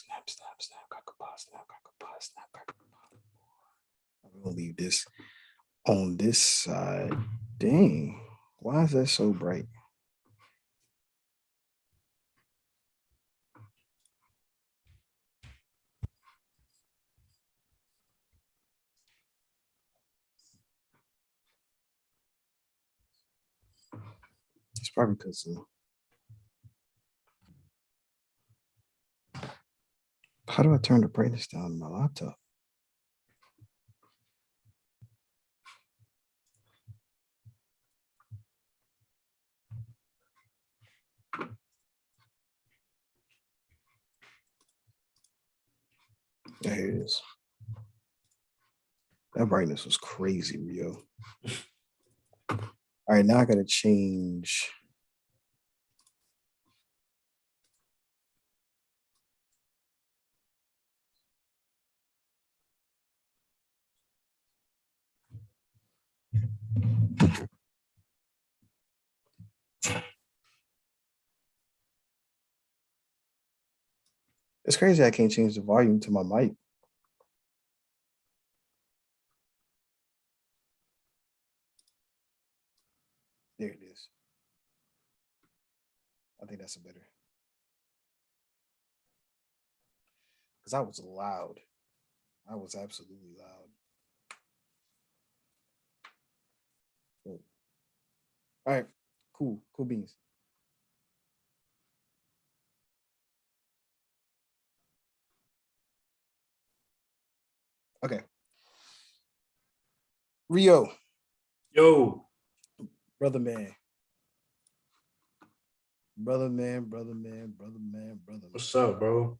crackle pop, snap, crackle pop. I'm gonna leave this on this side. Dang, why is that so bright? It's probably because how do I turn the brightness down on my laptop? There it is. That brightness was crazy, Rio. All right, now I gotta change. It's crazy I can't change the volume to my mic. There it is. I think that's a better. Because I was loud. I was absolutely loud. Cool. All right, cool beans. Okay. Rio, Yo, brother man. Brother man. what's up, bro?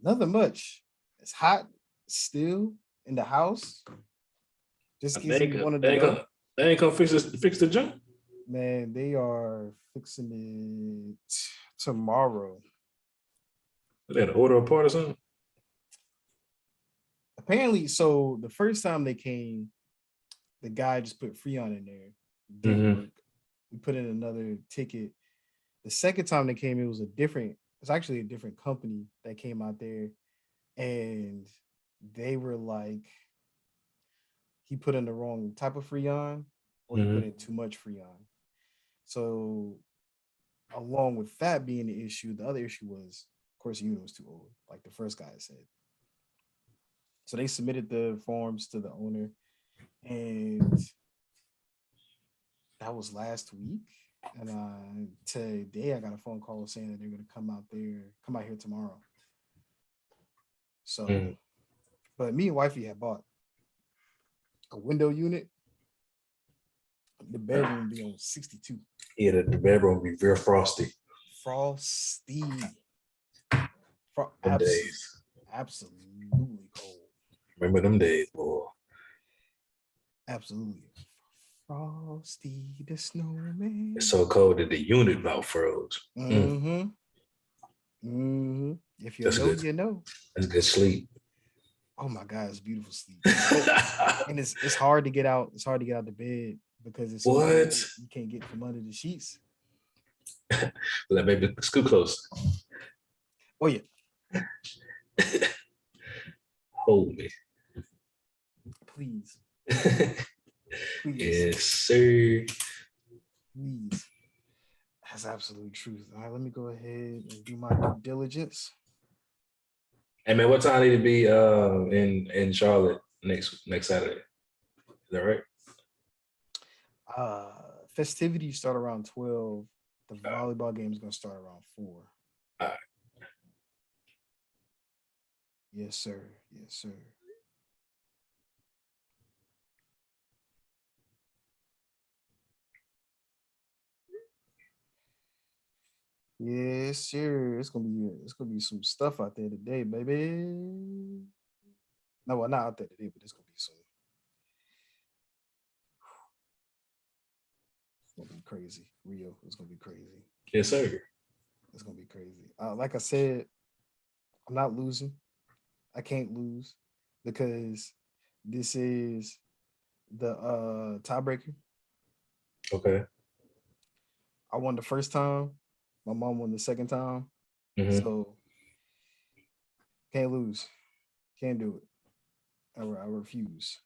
Nothing much. It's hot still in the house. Just in case you wanted to know. They ain't gonna fix the jump. Man, they are fixing it tomorrow. They had to order a part or something. Apparently, so the first time they came, the guy just put Freon in there. Didn't work. We put in another ticket. The second time they came, it's actually a different company that came out there. And they were like, he put in the wrong type of Freon or he put in too much Freon. So along with that being the issue, the other issue was, of course, the unit was too old, like the first guy said. So they submitted the forms to the owner, and that was last week. And today I got a phone call saying that they're going to come out here tomorrow. So, but me and wifey had bought a window unit. The bedroom be on 62. Yeah, the bedroom be very frosty. Frosty. Them days. Absolutely cold. Remember them days, boy. Absolutely. Frosty the snowman. It's so cold that the unit about froze. Mm-hmm. If you know, you know. That's good sleep. Oh my God, it's beautiful sleep. And it's hard to get out. It's hard to get out of bed because it's so cold, you can't get from under the sheets. Like, baby, scoot close. Oh yeah. Hold me. Please. Yes, sir. Please. That's absolute truth. All right, let me go ahead and do my due diligence. Hey man, what time need to be in Charlotte next Saturday? Is that right? Festivities start around 12. The volleyball game is gonna start around 4. All right. Yes, sir. Yes, sir. Yes, sir. It's gonna be some stuff out there today, baby. No, well, not out there today, but it's gonna be some. It's gonna be crazy. Rio, it's gonna be crazy. Yes, sir. It's gonna be crazy. Like I said, I'm not losing. I can't lose because this is the tiebreaker. Okay. I won the first time. My mom won the second time. So Can't lose. Can't do it. I refuse.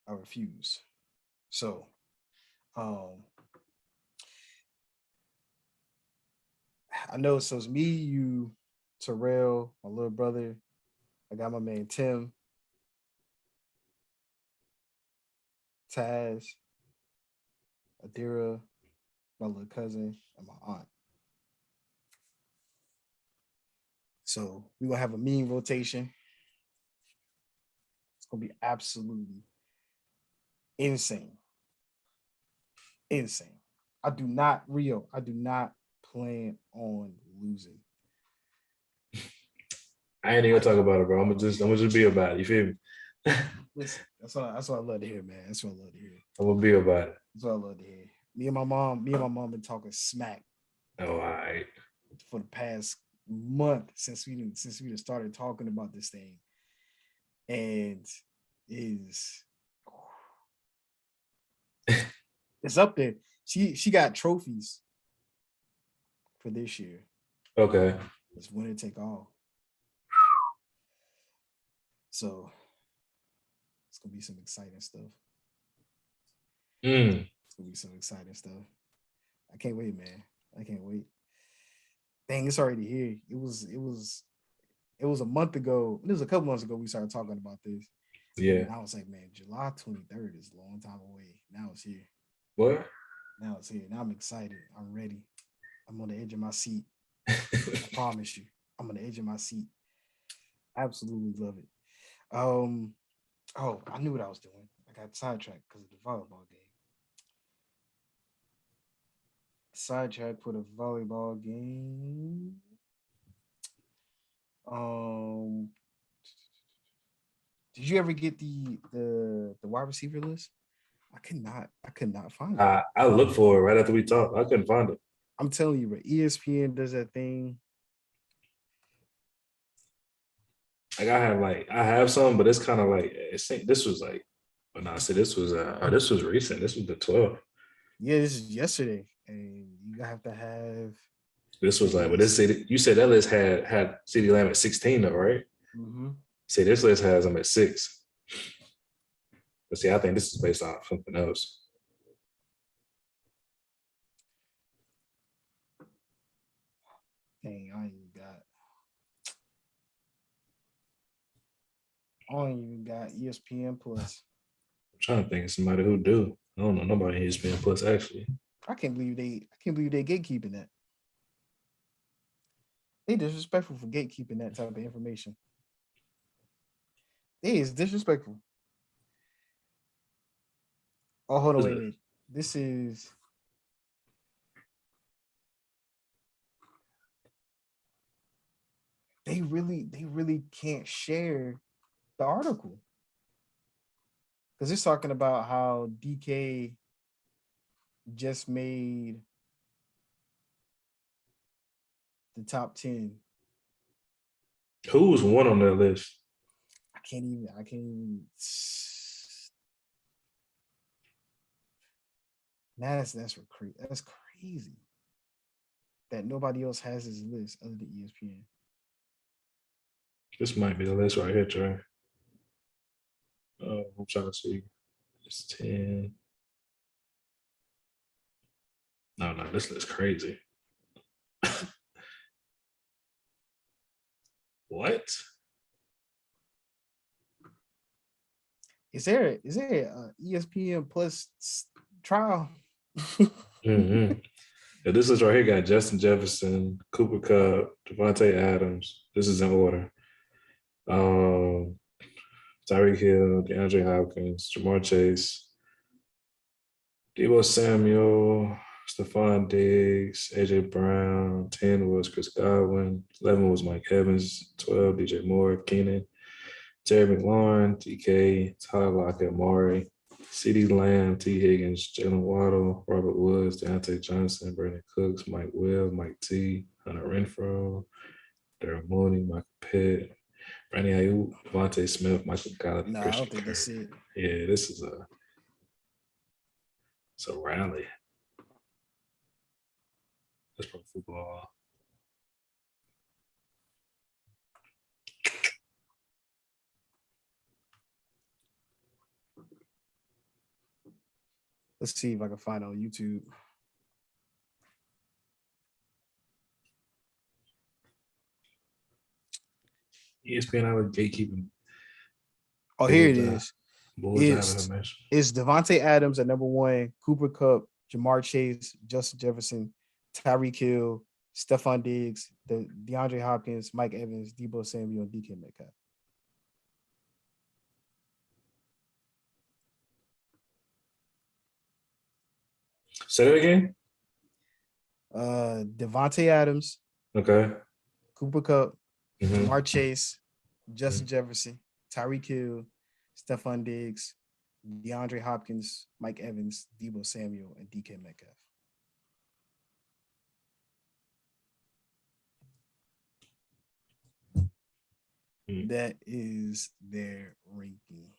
I refuse. So, um, I know. So it's me, you, Terrell, my little brother. I got my man Tim, Taz, Adira, my little cousin, and my aunt. So we're gonna have a mean rotation. It's gonna be absolutely insane. Insane. I do not, Rio, I do not plan on losing. I ain't even gonna talk about it, bro. I'm gonna just be about it. You feel me? Listen, that's what I love to hear, man. That's what I love to hear. I'm gonna be about it. That's what I love to hear. Me and my mom been talking smack Oh, all right. for the past month since we started talking about this thing. And is it's up there. She got trophies for this year. Okay. It's winner take all. So it's gonna be some exciting stuff. It's gonna be some exciting stuff. I can't wait, man. I can't wait. Dang, it's already here. It was a month ago. It was a couple months ago we started talking about this. Yeah. And I was like, man, July 23rd is a long time away. Now it's here. What? Now it's here. Now I'm excited. I'm ready. I'm on the edge of my seat. I promise you. I'm on the edge of my seat. Absolutely love it. Oh, I knew what I was doing. I got sidetracked because of the volleyball game. Sidetracked for the volleyball game. Um, did you ever get the wide receiver list? I could not find it. I looked for it right after we talked. I couldn't find it. I'm telling you, but ESPN does that thing. Like I have some, but it's kind of like this was like, but no, I said this was recent. This was the 12th. Yeah, this is yesterday, and you have to have. This was like, but this city. You said that list had CD Lamb at 16 though, right? Mm-hmm. See, this list has them at 6. But see, I think this is based off something else. Dang, I ain't even got ESPN Plus. I'm trying to think of somebody who do. I don't know nobody in ESPN Plus actually. I can't believe they gatekeeping that. They disrespectful for gatekeeping that type of information. It is disrespectful. Oh, hold on, wait. This is they really can't share the article because it's talking about how DK just made the top 10. Who's one on that list? I can't even. That's crazy that nobody else has this list other than ESPN. This might be the list right here, Trey. I'm trying to see. It's 10. No, this list crazy. What? Is there a ESPN Plus trial? Mm-hmm. Yeah, this list right here got Justin Jefferson, Cooper Kupp, Devontae Adams. This is in order. Tyreek Hill, DeAndre Hopkins, Jamar Chase, Debo Samuel, Stephon Diggs, AJ Brown. 10 was Chris Godwin. 11 was Mike Evans. 12, DJ Moore, Keenan, Terry McLaurin, DK, Tyler Lockett, Maury, CeeDee Lamb, T. Higgins, Jalen Waddle, Robert Woods, Deontay Johnson, Brandon Cooks, Mike Will, Mike T, Hunter Renfro, Daryl Mooney, Michael Pitt, Brandon Ayuk, Devontae Smith, Michael Gallup, No, I Christian don't think Kirk. that's it. Yeah, this is it's a rally. That's pro football. Let's see if I can find it on YouTube. ESPN out of gatekeeping. Oh, here it is. Bulls have information. It's Devontae Adams at number 1, Cooper Kupp, Jamar Chase, Justin Jefferson, Tyreek Hill, Stephon Diggs, DeAndre Hopkins, Mike Evans, Debo Samuel, and DK Metcalf. Say that again. Devontae Adams, Okay. Cooper Kupp, Jamar Chase, Justin Jefferson, Tyreek Hill, Stephon Diggs, DeAndre Hopkins, Mike Evans, Debo Samuel, and DK Metcalf. That is their ranking.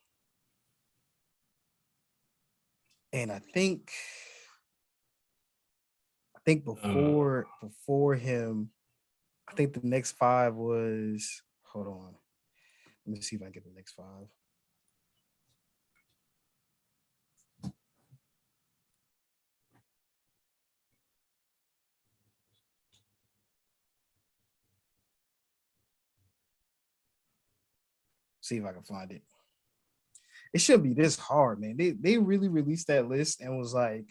And I think before him, I think the next 5 was, hold on. Let me see if I can get the next 5. See if I can find it. It shouldn't be this hard, man. They really released that list and was like,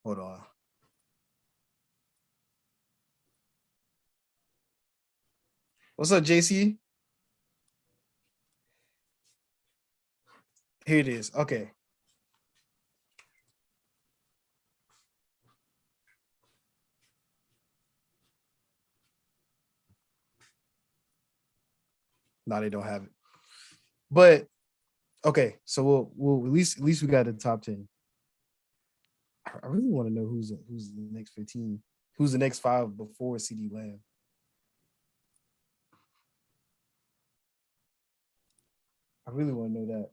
hold on. What's up, JC? Here it is. Okay. No, they don't have it. But okay, so we'll at least we got the top 10. I really want to know who's the next 15, who's the next 5 before CeeDee Lamb. I really want to know that.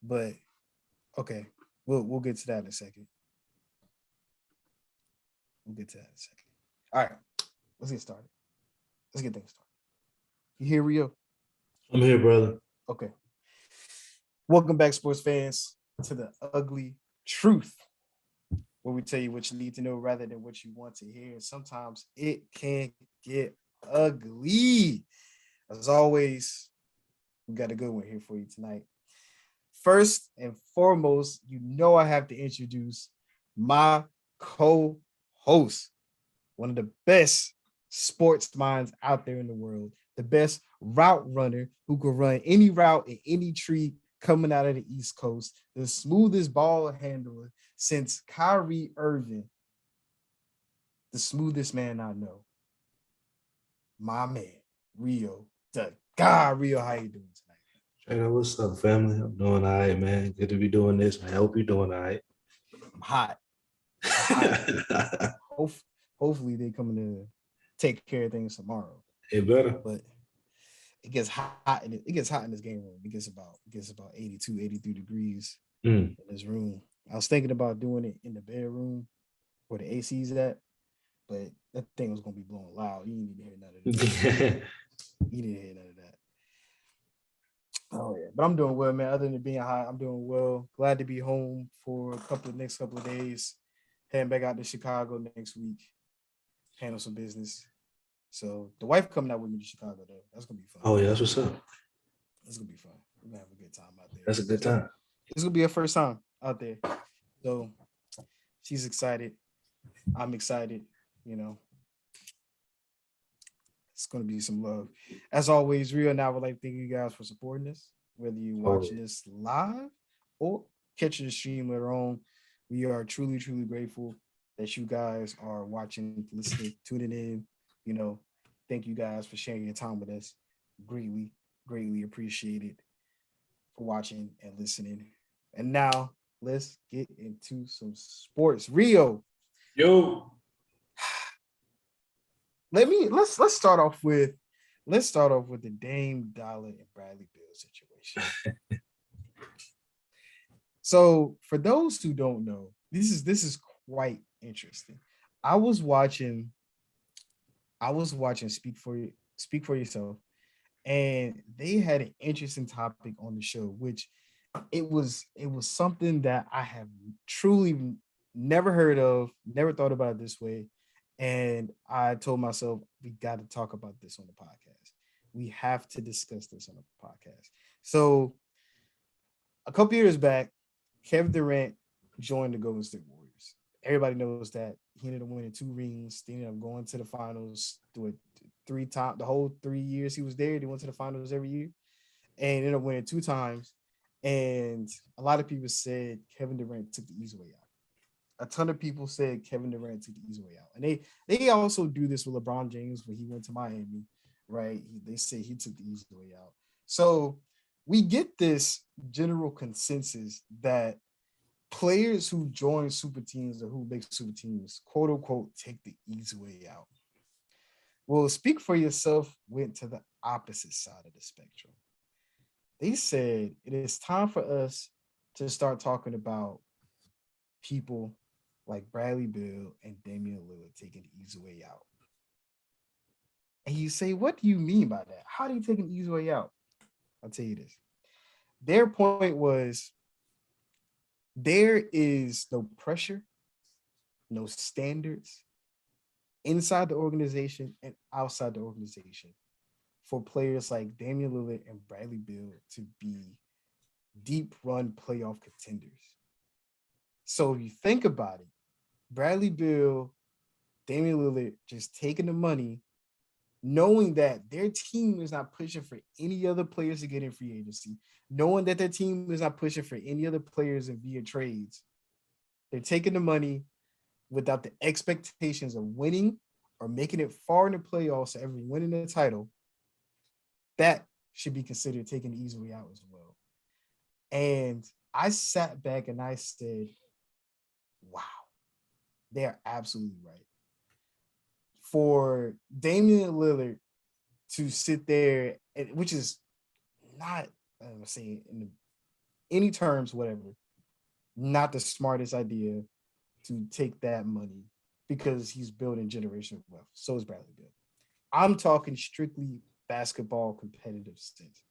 But okay, we'll get to that in a second. We'll get to that in a second. All right, let's get started. Let's get things started. You here, Rio? I'm here, brother. Okay. Welcome back, sports fans, to the ugly truth, where we tell you what you need to know rather than what you want to hear. Sometimes it can get ugly. As always, we got a good one here for you tonight. First and foremost, you know I have to introduce my co-host, one of the best sports minds out there in the world, the best route runner who can run any route in any tree coming out of the East Coast, the smoothest ball handler since Kyrie Irving, the smoothest man I know, my man, Rio, the guy. Rio, how you doing tonight? Trey, what's up, family? I'm doing all right, man. Good to be doing this, man. I hope you're doing all right. I'm hot. Hopefully they coming to take care of things tomorrow. It better. But it gets hot in this game room. It gets about 82, 83 degrees in this room. I was thinking about doing it in the bedroom where the AC's at, but that thing was gonna be blowing loud. You didn't need to hear none of that. You didn't hear none of that. Oh yeah, but I'm doing well, man. Other than being hot, I'm doing well. Glad to be home for next couple of days. Heading back out to Chicago next week. Handle some business. So the wife coming out with me to Chicago though. That's gonna be fun. Oh yeah, that's what's up. It's gonna be fun. We're gonna have a good time out there. That's a good time. It's gonna be her first time out there. So she's excited. I'm excited, you know. It's gonna be some love. As always, Rio and I would like to thank you guys for supporting us, whether you're watching this live or catching the stream later on. We are truly, truly grateful that you guys are watching, listening, tuning in. You know, thank you guys for sharing your time with us. Greatly, greatly appreciated for watching and listening. And now let's get into some sports. Rio. Yo. Let's start off with the Dame Dollar and Bradley Beal situation. So for those who don't know, this is quite interesting. I was watching Speak for Yourself, and they had an interesting topic on the show, which it was something that I have truly never heard of, never thought about it this way. And I told myself, we got to talk about this on the podcast. We have to discuss this on the podcast. So a couple years back, Kevin Durant joined the Golden State Warriors. Everybody knows that he ended up winning 2 rings. They ended up going to the finals through 3 times. The whole 3 years he was there, they went to the finals every year and ended up winning 2 times. And a lot of people said Kevin Durant took the easy way out. A ton of people said Kevin Durant took the easy way out, and they also do this with LeBron James when he went to Miami, right? They say he took the easy way out. So we get this general consensus that players who join super teams or who make super teams, quote unquote, take the easy way out. Well, Speak for Yourself went to the opposite side of the spectrum. They said it is time for us to start talking about people like Bradley Beal and Damian Lillard taking the easy way out. And you say, what do you mean by that? How do you take an easy way out? I'll tell you this. Their point was there is no pressure, no standards inside the organization and outside the organization for players like Damian Lillard and Bradley Beal to be deep run playoff contenders. So if you think about it, Bradley Beal, Damian Lillard just taking the money, knowing that their team is not pushing for any other players to get in free agency, knowing that their team is not pushing for any other players in via trades. They're taking the money without the expectations of winning or making it far in the playoffs, ever winning the title. That should be considered taking the easy way out as well. And I sat back and I said, wow, they are absolutely right. For Damian Lillard to sit there, which is not, I'm saying in any terms, whatever, not the smartest idea to take that money because he's building generational wealth. So is Bradley Beal. I'm talking strictly basketball competitive sense.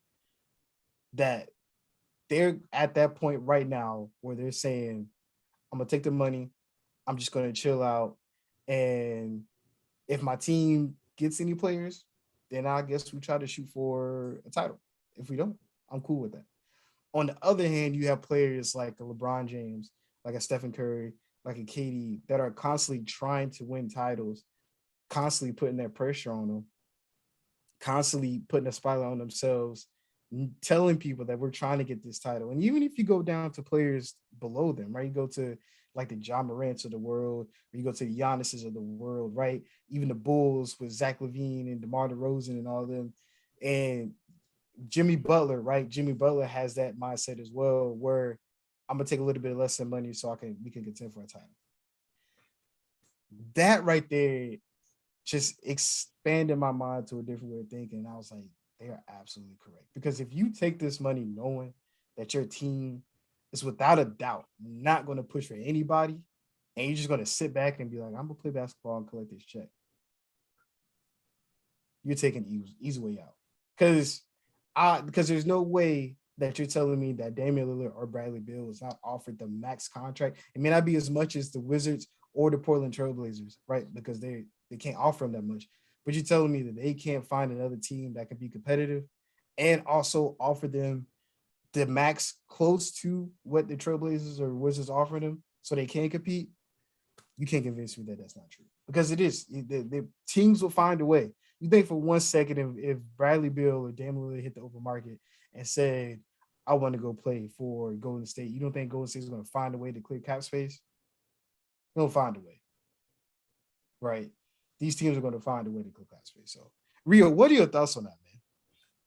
That they're at that point right now where they're saying, I'm gonna take the money, I'm just gonna chill out, and if my team gets any players, then I guess we try to shoot for a title. If we don't, I'm cool with that. On the other hand, you have players like a LeBron James, like a Stephen Curry, like a KD that are constantly trying to win titles, constantly putting that pressure on them, constantly putting a spotlight on themselves, telling people that we're trying to get this title. And even if you go down to players below them, right? You go to like the John Morants of the world, or you go to the Giannis's of the world, right? Even the Bulls with Zach LaVine and DeMar DeRozan and all of them. And Jimmy Butler, right? Jimmy Butler has that mindset as well, where I'm gonna take a little bit less than money so we can contend for a title. That right there just expanded my mind to a different way of thinking. And I was like, they are absolutely correct. Because if you take this money knowing that your team is without a doubt not going to push for anybody, and you're just going to sit back and be like, I'm going to play basketball and collect this check, you're taking easy way out. Because there's no way that you're telling me that Damian Lillard or Bradley Beal was not offered the max contract. It may not be as much as the Wizards or the Portland Trailblazers, right? Because they can't offer them that much. But you're telling me that they can't find another team that can be competitive and also offer them the max close to what the Trailblazers or Wizards offer them so they can compete? You can't convince me that that's not true. Because it is. The teams will find a way. You think for 1 second if Bradley Beal or Damian Lillard hit the open market and said, I want to go play for Golden State, you don't think Golden State is going to find a way to clear cap space? They'll find a way, right? These teams are going to find a way to clear cap space. So, Rio, what are your thoughts on that,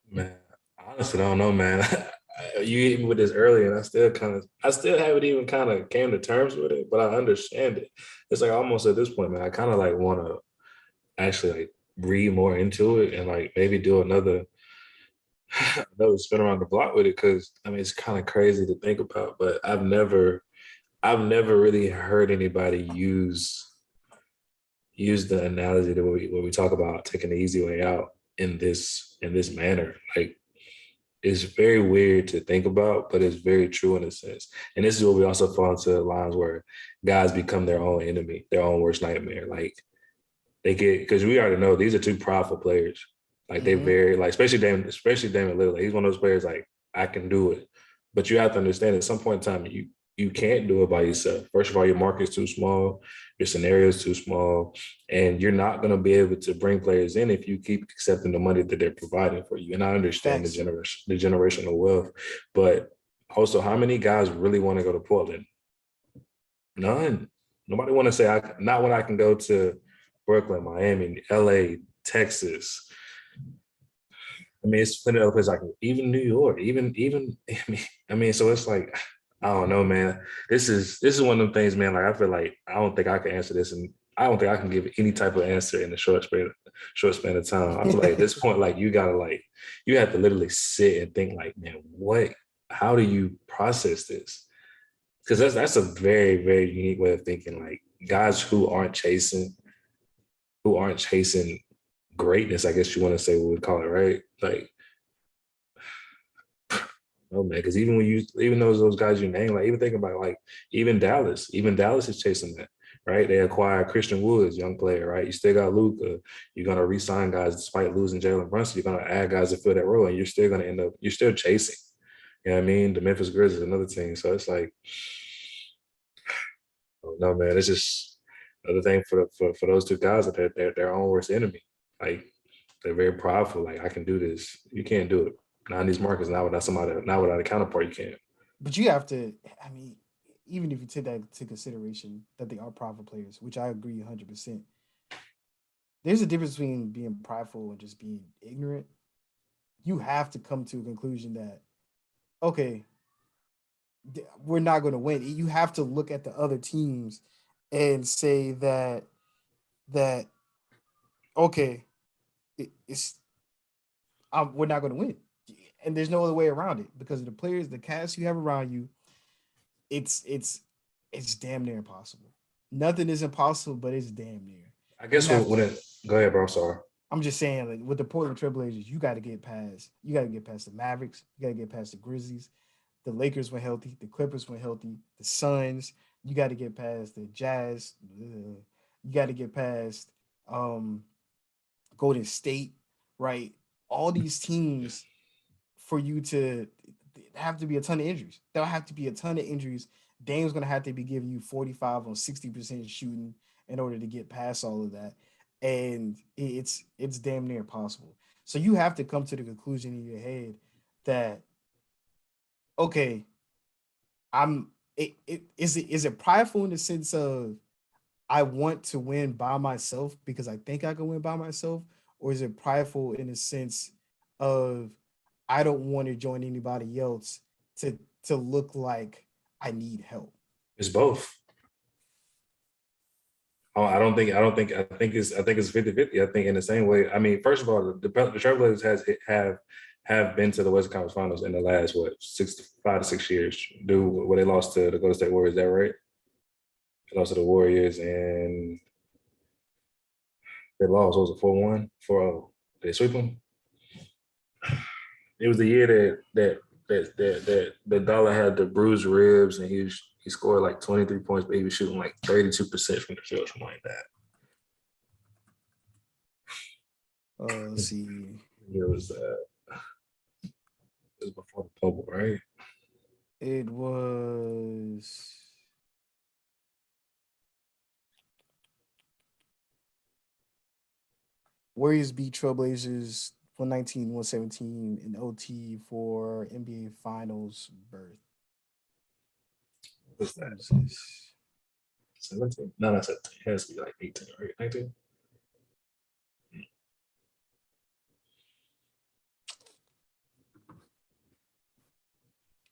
Man, honestly, I don't know, man. You hit me with this earlier, and I still haven't even kind of came to terms with it, but I understand it. It's like almost at this point, man, I kind of like want to actually like read more into it and like maybe do another I know it's been around the block with it because I mean it's kind of crazy to think about, but I've never really heard anybody use the analogy that we talk about taking the easy way out in this manner. Like it's very weird to think about, but it's very true in a sense. And this is where we also fall into the lines where guys become their own enemy, their own worst nightmare. Like they get because we already know these are two powerful players. Like they Mm-hmm. very like especially Damon Lillard. He's one of those players like I can do it, but you have to understand at some point in time you can't do it by yourself. First of all, your market's too small, your scenario is too small, and you're not going to be able to bring players in if you keep accepting the money that they're providing for you. And I understand Facts. the generational wealth, but also how many guys really want to go to Portland? None. Nobody want to say not when I can go to Brooklyn, Miami, LA, Texas. I mean, it's plenty of other places like even New York, even I mean, so it's like I don't know, man. This is one of them things, man. Like I feel like I don't think I can answer this, and I don't think I can give any type of answer in a short span of time. I feel like at this point, like you have to literally sit and think, like, man, what? How do you process this? Because that's a very very unique way of thinking. Like guys who aren't chasing greatness, I guess you want to say what we call it, right? Like, oh man, because even those guys you name, like even think about like even Dallas is chasing that, right? They acquired Christian Woods, young player, right? You still got Luka. You're gonna re-sign guys despite losing Jalen Brunson. You're gonna add guys to fill that role, and you're still chasing. You know what I mean? The Memphis Grizzlies, another team. So it's like, oh no, man, it's just another thing for those two guys that they're their own worst enemy. Like they're very prideful. Like I can do this. You can't do it. Not in these markets. Not without a counterpart. You can't. But you have to, I mean, even if you take that into consideration that they are private players, which I agree 100%, there's a difference between being prideful and just being ignorant. You have to come to a conclusion that, okay, we're not going to win. You have to look at the other teams and say that okay, it's we're not going to win, and there's no other way around it because of the players, the cast you have around you. It's it's it's damn near impossible. Nothing is impossible, but it's damn near. I You guess have to. go ahead, bro. I'm sorry. I'm just saying, like with the Portland Trailblazers, you got to get past. You got to get past the Mavericks. You got to get past the Grizzlies. The Lakers went healthy. The Clippers went healthy. The Suns. You got to get past the Jazz. You got to get past um, Golden State. Right. All these teams for you to have to be a ton of injuries. There'll have to be a ton of injuries. Dame's gonna have to be giving you 45 on 60% shooting in order to get past all of that. And it's damn near impossible. So you have to come to the conclusion in your head that okay, is it prideful in the sense of I want to win by myself because I think I can win by myself, or is it prideful in the sense of I don't want to join anybody else to to look like I need help? It's both. Oh, I think it's 50-50. I think in the same way. I mean, first of all, the Trailblazers have been to the Western Conference Finals in the last 5 to 6 years. Do where they lost to the Golden State Warriors. Is that right? They lost to the Warriors and they lost. What was it 4-1? 4-0. Did they sweep them? It was the year that Dollar had the bruised ribs and he scored like 23 points, but he was shooting like 32% from the field, something like that. Let's see. It was before the bubble, right? It was Warriors beat Trailblazers 119-117 in OT for NBA Finals berth. What's What that? was this? 17? No, not 17. It has to be like 18, right? 19?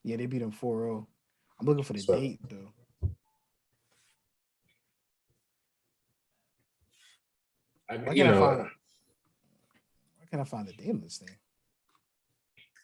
Yeah, they beat them 4-0. I'm looking for the So date though. I Why you can't I know, find why can't I find the date on this thing?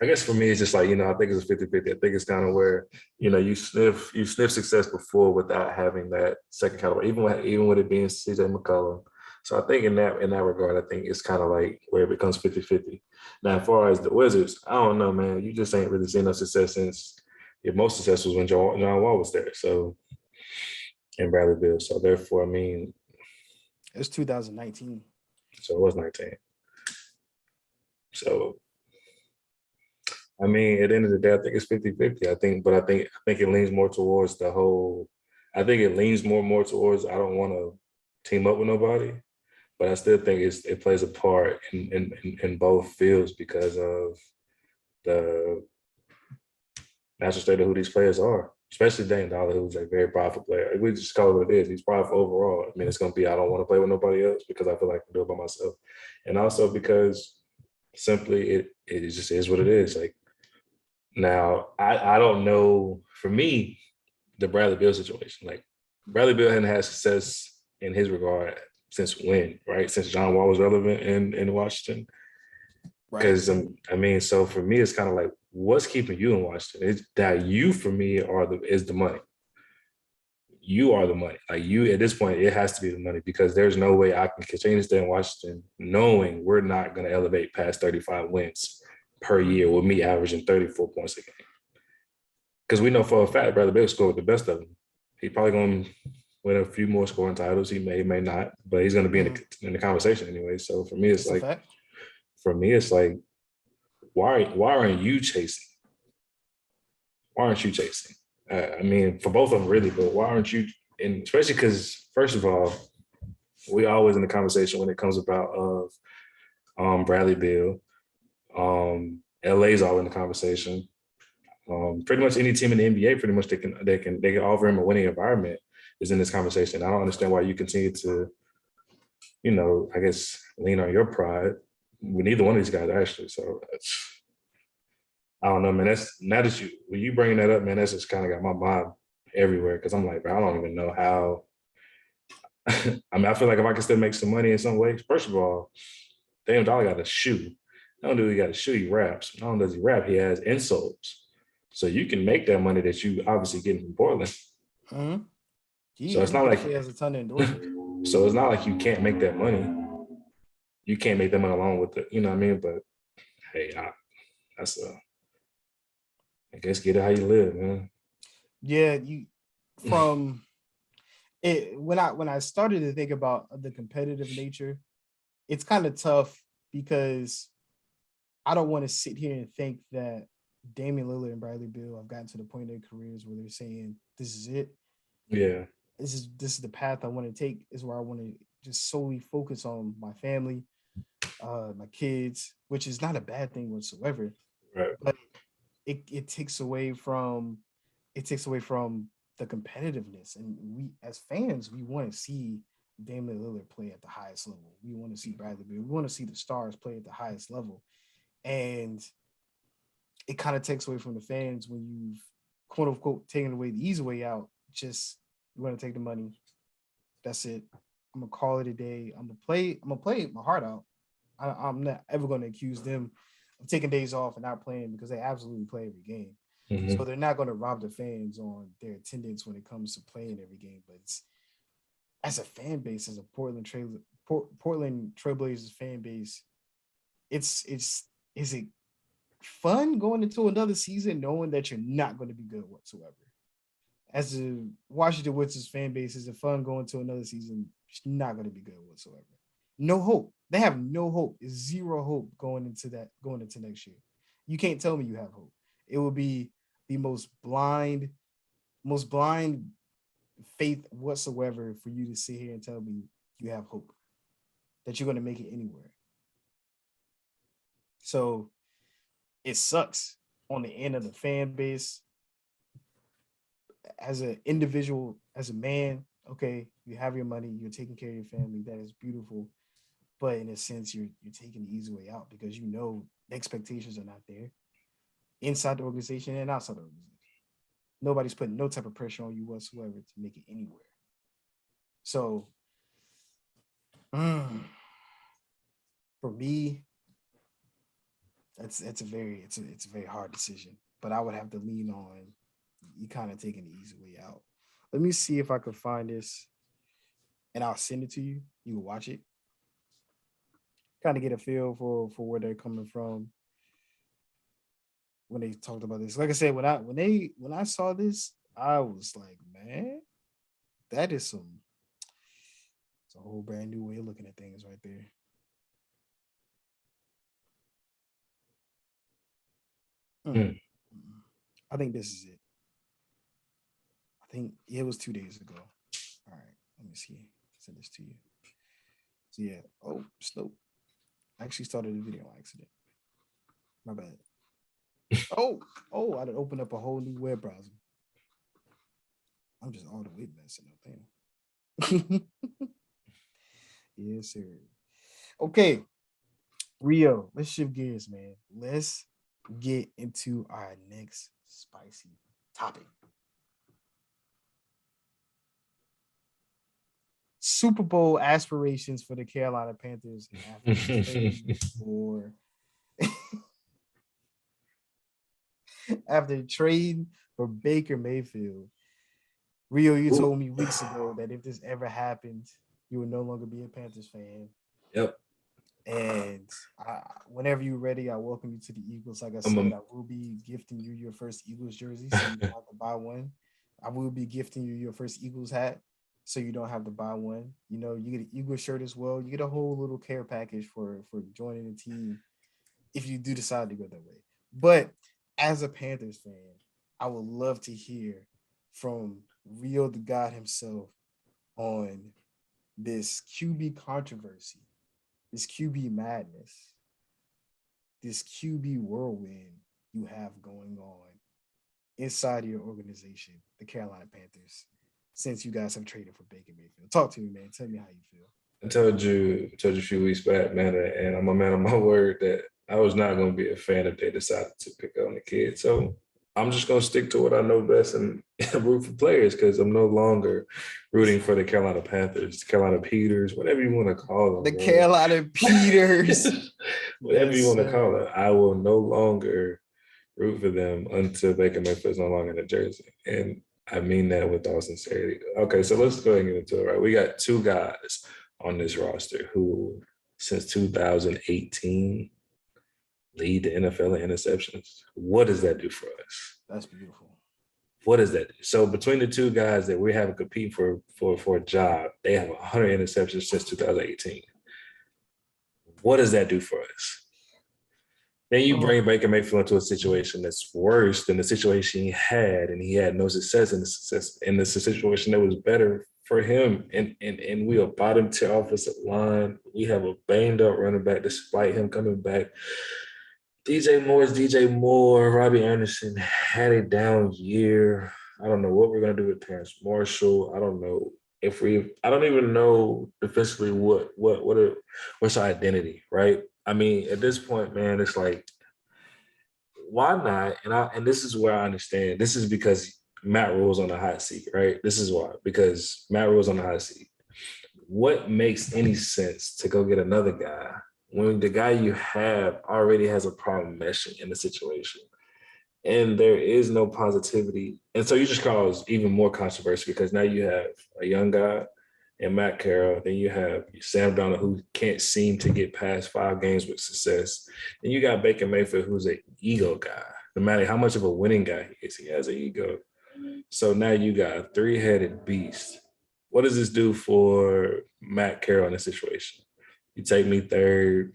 I guess for me, it's just like, I think it's a 50-50. I think it's kind of where, you sniff success before without having that second caliber, even with it being CJ McCollum. So I think in that regard, I think it's kind of like where it becomes 50-50. Now, as far as the Wizards, I don't know, man. You just ain't really seen no success since your most success was when John Wall was there. So, and Bradley Beal. So therefore, I mean, It's 2019. so it was 19. So I mean, at the end of the day, I think it's 50-50. I think it leans more towards the whole. I think it leans more towards I don't want to team up with nobody, but I still think it plays a part in both fields because of the natural state of who these players are, especially Dame Dollar, who's a very powerful player. We just call it what it is. He's powerful overall. I mean, it's going to be I don't want to play with nobody else because I feel like I can do it by myself, and also because simply it just is what it is. Like now, I don't know. For me, the Bradley Beal situation, like Bradley Beal hadn't had success in his regard since when, right? Since John Wall was relevant in Washington. Right. Because I mean, so for me, it's kind of like, what's keeping you in Washington? It's that you, for me, is the money. You are the money. Like you, at this point, it has to be the money because there's no way I can continue to stay in Washington knowing we're not going to elevate past 35 wins per year with me averaging 34 points a game. Because we know for a fact Bradley Beal scored with the best of them. He's probably going to win a few more scoring titles. He may not, but he's going to be in the conversation anyway. So for me, It's a fact. why aren't you chasing? Why aren't you chasing? I mean, for both of them, really, but why aren't you? And especially because, first of all, we always in the conversation when it comes about Bradley Beal. LA's all in the conversation. Pretty much any team in the NBA, pretty much they can offer him a winning environment is in this conversation. I don't understand why you continue to, I guess lean on your pride. We neither one of these guys actually. So I don't know, man. That's now that when you bring that up, man, that's just kind of got my mind everywhere because I'm like, bro, I don't even know how. I mean, I feel like if I can still make some money in some ways, first of all, Dame Dollar got a shoe. Not only do he got a shoe, he raps. Not only does he rap, he has insoles. So you can make that money that you obviously get from Portland. Mm-hmm. So it's He not like definitely has a ton of endorsements. so it's not like you can't make that money. You can't make that money along with it, you know what I mean? But hey, that's I guess get it how you live, man. Yeah, from it when I started to think about the competitive nature, it's kind of tough because I don't want to sit here and think that Damian Lillard and Bradley Beal have gotten to the point in their careers where they're saying this is it. Yeah. This is the path I want to take. Is where I want to just solely focus on my family, my kids, which is not a bad thing whatsoever. Right. But it takes away from the competitiveness, and we as fans we want to see Damian Lillard play at the highest level. We want to see Bradley Beal. We want to see the stars play at the highest level, and it kind of takes away from the fans when you've quote unquote taken away the easy way out. Just you want to take the money. That's it. I'm gonna call it a day. I'm gonna play my heart out. I'm not ever gonna accuse them of taking days off and not playing because they absolutely play every game. Mm-hmm. So they're not gonna rob the fans on their attendance when it comes to playing every game. But as a fan base, as a Portland Trailblazers fan base, it's is it fun going into another season knowing that you're not going to be good whatsoever? As a Washington Wizards fan base, is it fun going to another season? It's not going to be good whatsoever. No hope. They have no hope. Zero hope going into next year. You can't tell me you have hope. It will be the most blind faith whatsoever for you to sit here and tell me you have hope that you're going to make it anywhere. So it sucks on the end of the fan base. As an individual, as a man, okay, you have your money, you're taking care of your family. That is beautiful. But in a sense, you're taking the easy way out because you know the expectations are not there inside the organization and outside the organization. Nobody's putting no type of pressure on you whatsoever to make it anywhere. So, for me, it's a very hard decision. But I would have to lean on you kind of taking the easy way out. Let me see if I could find this and I'll send it to you. You can watch it. Kind of get a feel for where they're coming from when they talked about this. Like I said, when I saw this, I was like, man, that is it's a whole brand new way of looking at things right there. Hmm. Hmm. I think this is it. I think it was 2 days ago. All right, let me see. Send this to you. So yeah. Oh, Snoop. I actually started the video on accident. My bad. I done opened up a whole new web browser. I'm just all the way messing up. Damn. Yes, sir. Okay, Rio. Let's shift gears, man. Let's get into our next spicy topic. Super Bowl aspirations for the Carolina Panthers after trading for after trading for Baker Mayfield. Rio, you Ooh. told me weeks ago that if this ever happened, you would no longer be a Panthers fan. Yep. And whenever you're ready, I welcome you to the Eagles. Like I I'm said, a, I will be gifting you your first Eagles jersey, so you don't have to buy one. I will be gifting you your first Eagles hat, so you don't have to buy one. You know, you get an Eagles shirt as well. You get a whole little care package for joining the team if you do decide to go that way. But as a Panthers fan, I would love to hear from Rio the God himself on this QB controversy, this QB madness, this QB whirlwind you have going on inside of your organization, the Carolina Panthers, since you guys have traded for Baker Mayfield. Talk to me, man. Tell me how you feel. I told you a few weeks back, man, and I'm a man of my word that I was not going to be a fan if they decided to pick on the kid. So I'm just going to stick to what I know best and root for players because I'm no longer rooting for the Carolina Panthers, Carolina Peters, whatever you want to call them. The Bro. Carolina Peters. Whatever you Yes, want to call sir. it. I will no longer root for them until Baker Mayfield is no longer in the jersey. And I mean that with all sincerity. Okay, so let's go ahead and get into it, right? We got two guys on this roster who, since 2018, lead the NFL in interceptions. What does that do for us? That's beautiful. What does that do? So between the two guys that we have competing for a job, they have 100 interceptions since 2018. What does that do for us? Then you Oh, bring Baker Mayfield into a situation that's worse than the situation he had, and he had no success in the situation that was better for him. And we are bottom tier offensive line. We have a banged up running back despite him coming back. DJ Moore is DJ Moore. Robbie Anderson had a down year. I don't know what we're gonna do with Terrence Marshall. I don't know if we. I don't even know defensively what's our identity, right? I mean, at this point, man, it's like, why not? And this is where I understand. This is because Matt Rule's on the hot seat, right? This is why, because Matt Rule's on the hot seat. What makes any sense to go get another guy when the guy you have already has a problem meshing in the situation? And there is no positivity. And so you just cause even more controversy because now you have a young guy and Matt Carroll. Then you have Sam Darnold, who can't seem to get past 5 games with success. And you got Baker Mayfield, who's an ego guy. No matter how much of a winning guy he is, he has an ego. So now you got a 3-headed beast. What does this do for Matt Carroll in this situation? You take me third.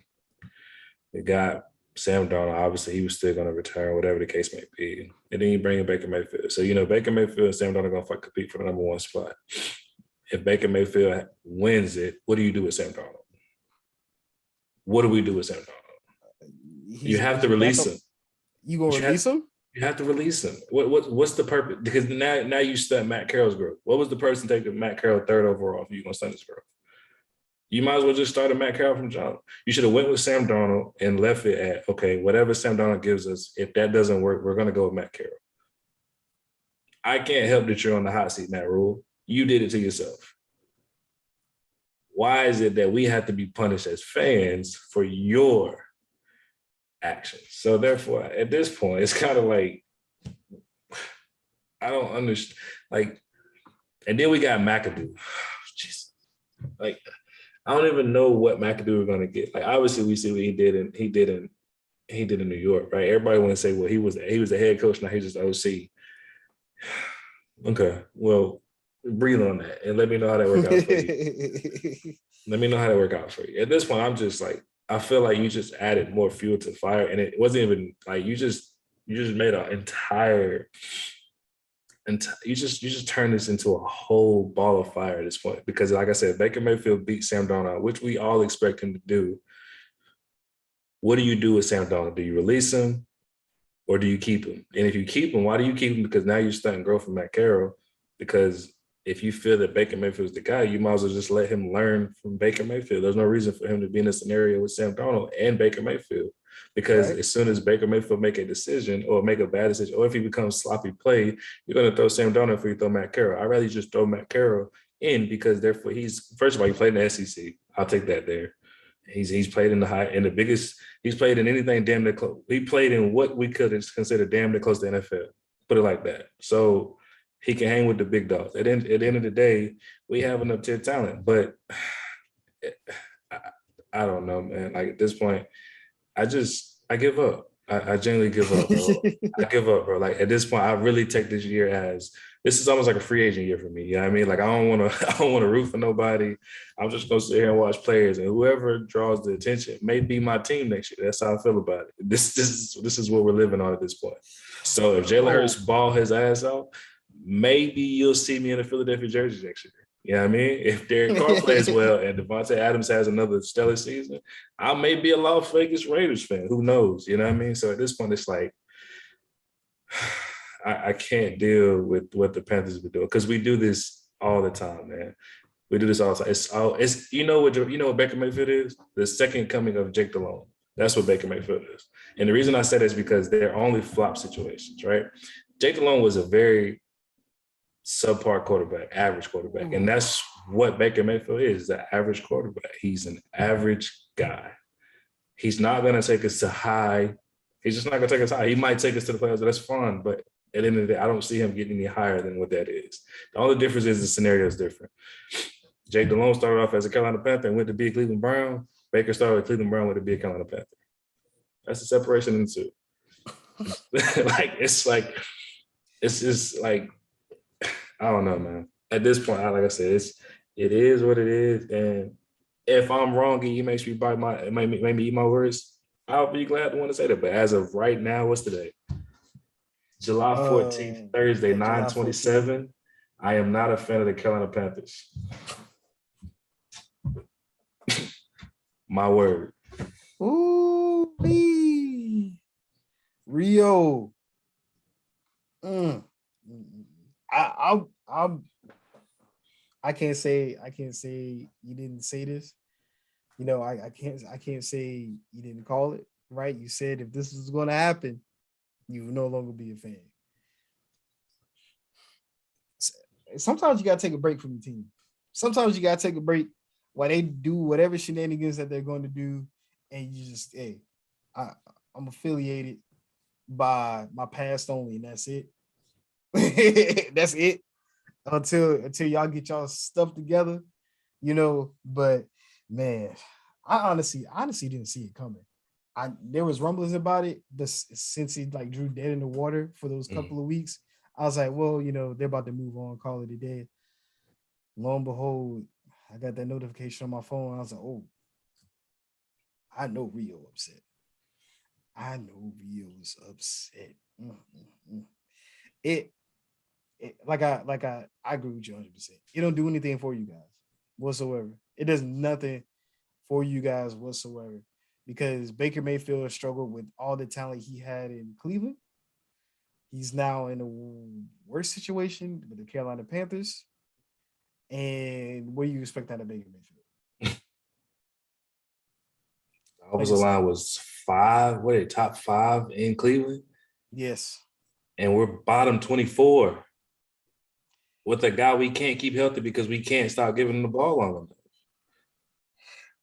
You got Sam Darnold. Obviously, he was still going to return, whatever the case may be. And then you bring in Baker Mayfield. So, Baker Mayfield and Sam Darnold are going to compete for the number 1 spot. If Baker Mayfield wins it, what do you do with Sam Darnold? What do we do with Sam Darnold? You have to release him. You gonna release him? You have to release him. What's the purpose? Because now you stunt Matt Carroll's growth. What was the person taking Matt Carroll third overall if you're gonna stunt his growth? You might as well just start a Matt Carroll from jump. You should have went with Sam Darnold and left it at, okay, whatever Sam Darnold gives us, if that doesn't work, we're gonna go with Matt Carroll. I can't help that you're on the hot seat, Matt Rule. You did it to yourself. Why is it that we have to be punished as fans for your actions. So therefore, at this point, it's kind of like I don't understand. Like, and then we got McAdoo. Jeez. Like, I don't even know what McAdoo we're gonna get. Like, obviously, we see what he did in New York, right? Everybody want to say, well, he was the head coach, now he's just OC. Okay, well, breathe on that and let me know how that work out for you. Let me know how that work out for you. At this point, I'm just like, I feel like you just added more fuel to the fire, and it wasn't even like you just made an entire, and you just turned this into a whole ball of fire at this point. Because, like I said, Baker Mayfield beat Sam Darnold, which we all expect him to do. What do you do with Sam Darnold? Do you release him? Or do you keep him? And if you keep him, why do you keep him? Because now you're starting growth from Matt Carroll. Because if you feel that Baker Mayfield is the guy, you might as well just let him learn from Baker Mayfield. There's no reason for him to be in a scenario with Sam Darnold and Baker Mayfield. Because as soon as Baker Mayfield make a decision or make a bad decision, or if he becomes sloppy play, you're going to throw Sam Darnold before you throw Matt Carroll. I'd rather just throw Matt Carroll in because therefore he's, first of all, he played in the SEC. I'll take that there. He's played in the biggest. He's played in anything damn near close. He played in what we could consider damn near close to NFL. Put it like that. So he can hang with the big dogs. At the end of the day, we have enough tier talent. But I don't know, man. Like at this point, I give up. I genuinely give up, bro. I give up, bro. Like at this point, I really take this year as this is almost like a free agent year for me. You know what I mean? Like I don't want to root for nobody. I'm just gonna sit here and watch players, and whoever draws the attention may be my team next year. That's how I feel about it. This is what we're living on at this point. So if Jalen Hurts ball his ass out, maybe you'll see me in a Philadelphia jersey next year. You know what I mean? If Derek Carr plays well and Devontae Adams has another stellar season, I may be a Las Vegas Raiders fan. Who knows? You know what I mean? So at this point, it's like I can't deal with what the Panthers have been doing because we do this all the time, man. We do this all the time. It's you know what Baker Mayfield is? The second coming of Jake Delhomme. That's what Baker Mayfield is. And the reason I say that is because they're only flop situations, right? Jake Delhomme was a very subpar quarterback, average quarterback. And that's what Baker Mayfield is, an average quarterback. He's an average guy. He's not going to take us to high. He's just not going to take us high. He might take us to the playoffs, but that's fun. But at the end of the day, I don't see him getting any higher than what that is. The only difference is the scenario is different. Jake Delhomme started off as a Carolina Panther and went to be a Cleveland Brown. Baker started with Cleveland Brown, went to be a Carolina Panther. That's the separation in the two. It's just like, I don't know, man. At this point, like I said, it is what it is. And if I'm wrong and he makes me make me eat my words, I'll be glad to want to say that. But as of right now, what's today? July 14th, Thursday, 9/27. I am not a fan of the Carolina Panthers. My word. Ooh, Rio. I can't say you didn't say this. You know, I can't say you didn't call it, right? You said if this is going to happen, you will no longer be a fan. Sometimes you got to take a break from the team. Sometimes you got to take a break while they do whatever shenanigans that they're going to do. And you just, hey, I'm affiliated by my past only, and that's it. That's it. Until y'all get y'all stuff together, you know. But man, I honestly didn't see it coming. There was rumblings about it, but since he like drew dead in the water for those couple of weeks, I was like, well, you know, they're about to move on, call it a day. Lo and behold, I got that notification on my phone. I was like, oh, I know Rio upset. I know Rio's upset. It like I agree with you 100%. It don't do anything for you guys whatsoever. It does nothing for you guys whatsoever because Baker Mayfield struggled with all the talent he had in Cleveland. He's now in a worse situation with the Carolina Panthers. And what do you expect out of Baker Mayfield? Offensive line was 5. What are they, top 5 in Cleveland? Yes. And we're bottom 24 with a guy we can't keep healthy because we can't stop giving him the ball long enough.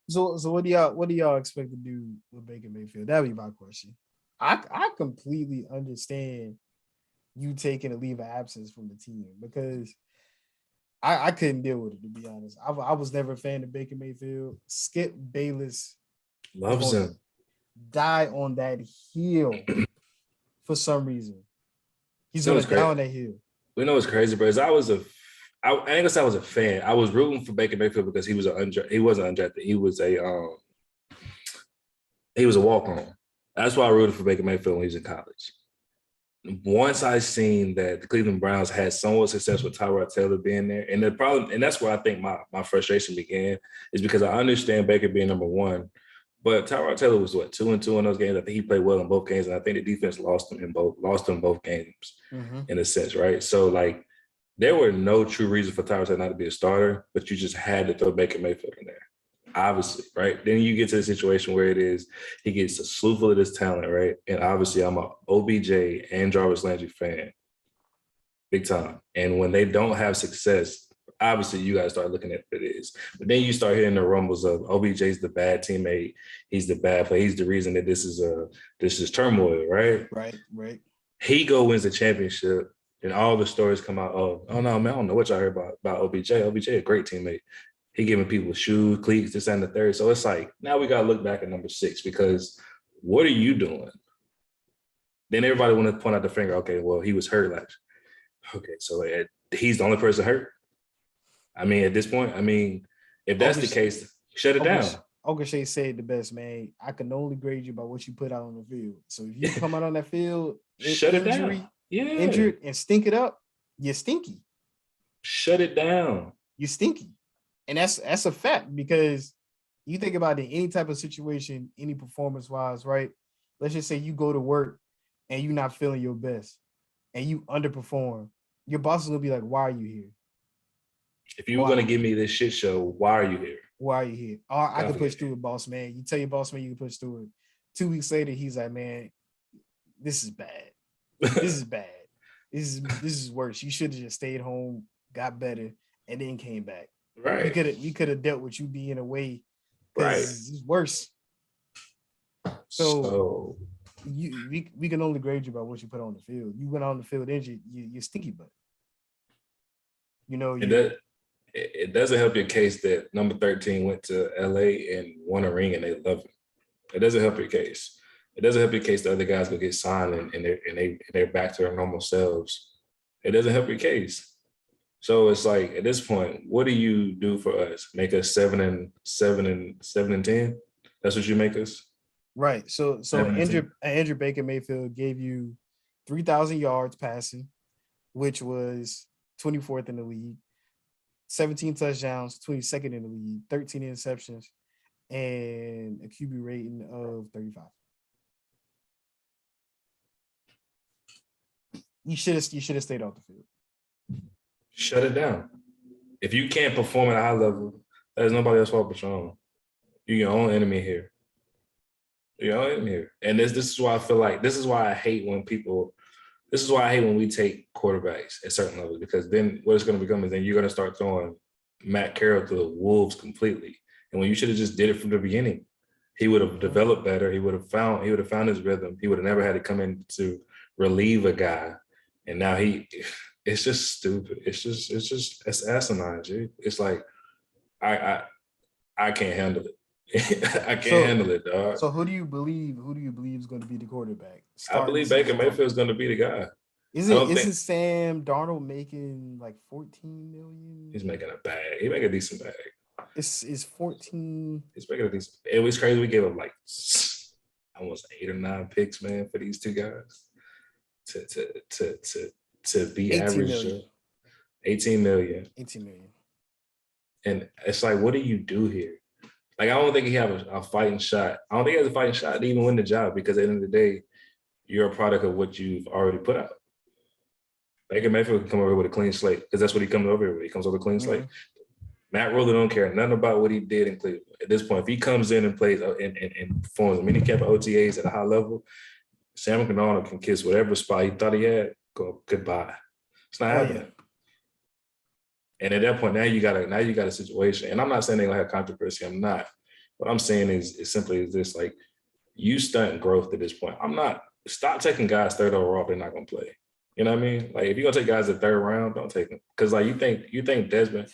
So what do y'all expect to do with Baker Mayfield? That'd be my question. I completely understand you taking a leave of absence from the team because I couldn't deal with it, to be honest. I was never a fan of Baker Mayfield. Skip Bayless is Loves going to him. die on that hill for some reason. He's You know going what's to die crazy? on that hill. We know what's crazy, bro. Is I ain't gonna say I was a fan. I was rooting for Baker Mayfield because he wasn't undrafted. He was a walk on. That's why I rooted for Baker Mayfield when he was in college. Once I seen that the Cleveland Browns had somewhat success with Tyrod Taylor being there, and the problem, and that's where I think my frustration began, is because I understand Baker being number one, but Tyrod Taylor was what 2-2 in those games. I think he played well in both games, and I think the defense lost him both games Mm-hmm. in a sense, right? So like there were no true reason for Tyrod Taylor not to be a starter, but you just had to throw Baker Mayfield in there. Obviously, right? Then you get to the situation where it is he gets a slew full of this talent, right? And obviously, I'm a OBJ and Jarvis Landry fan, big time. And when they don't have success, obviously you got to start looking at what it is. But then you start hearing the rumbles of OBJ's the bad teammate, he's the bad player, he's the reason that this is turmoil, right? Right. He wins the championship. And all the stories come out. Oh no, man! I don't know what y'all heard about OBJ. OBJ, a great teammate. He giving people shoes, cleats, this and the third. So it's like now we gotta look back at number 6 because what are you doing? Then everybody want to point out the finger. Okay, well he was hurt last. Okay, so he's the only person hurt. I mean, at this point, if that's the case, shut it down. Ogre said the best, man. I can only grade you by what you put out on the field. So if you come out on that field, shut it down. Yeah, injured and stink it up, you're stinky. Shut it down. You're stinky. And that's a fact because you think about it in any type of situation, any performance wise, right? Let's just say you go to work and you're not feeling your best and you underperform. Your boss is gonna be like, "Why are you here? If you were gonna give me this shit show, why are you here? Why are you here? Oh, I can push through it, boss man. You tell your boss man you can push through it. 2 weeks later, he's like, man, this is bad. This is bad. This is worse. You should have just stayed home, got better, and then came back. Right. We could have dealt with you being away. Right. It's worse. So we can only grade you by what you put on the field. You went on the field injured, you're stinky butt. You know, it doesn't help your case that number 13 went to LA and won a ring and they love him. It doesn't help your case. It doesn't help your case the other guys go get signed and they're back to their normal selves. It doesn't help your case. So it's like at this point, what do you do for us? Make us 7-10? That's what you make us? Right. So Andrew Baker Mayfield gave you 3,000 yards passing, which was 24th in the league, 17 touchdowns, 22nd in the league, 13 interceptions, and a QB rating of 35. You should have stayed off the field. Shut it down. If you can't perform at a high level, there's nobody else fault but your own. You're your own enemy here. You're your own enemy here. And this is why I feel like this is why I hate when we take quarterbacks at certain levels, because then what it's going to become is then you're going to start throwing Matt Carroll to the wolves completely. And when you should have just did it from the beginning, he would have developed better. He would have found his rhythm. He would have never had to come in to relieve a guy. And now it's just stupid. It's asinine, G. It's like, I can't handle it. I can't handle it, dog. So who do you believe is going to be the quarterback? I believe Baker Mayfield is going to be the guy. Isn't Sam Darnold making like 14 million? He's making a bag. He make a decent bag. It's 14. He's making a decent. It was crazy. We gave him like almost 8 or 9 picks, man, for these two guys to be 18 average. Million. 18 million. 18 million. And it's like, what do you do here? Like, I don't think he have a fighting shot. I don't think he has a fighting shot to even win the job, because at the end of the day, you're a product of what you've already put out. Baker Mayfield can come over with a clean slate, because that's what he comes over here with. He comes over with a clean slate. Matt Rule don't care nothing about what he did in Cleveland. At this point, if he comes in and plays and performs minicamp OTAs at a high level, Sam Darnold can kiss whatever spot he thought he had. Go goodbye. It's not happening. Yeah. And at that point, now you got a situation. And I'm not saying they're gonna have controversy. I'm not. What I'm saying is simply is this: like, you stunt growth at this point. Stop taking guys third overall if they're not gonna play. You know what I mean? Like, if you're gonna take guys at third round, don't take them. Because like you think Desmond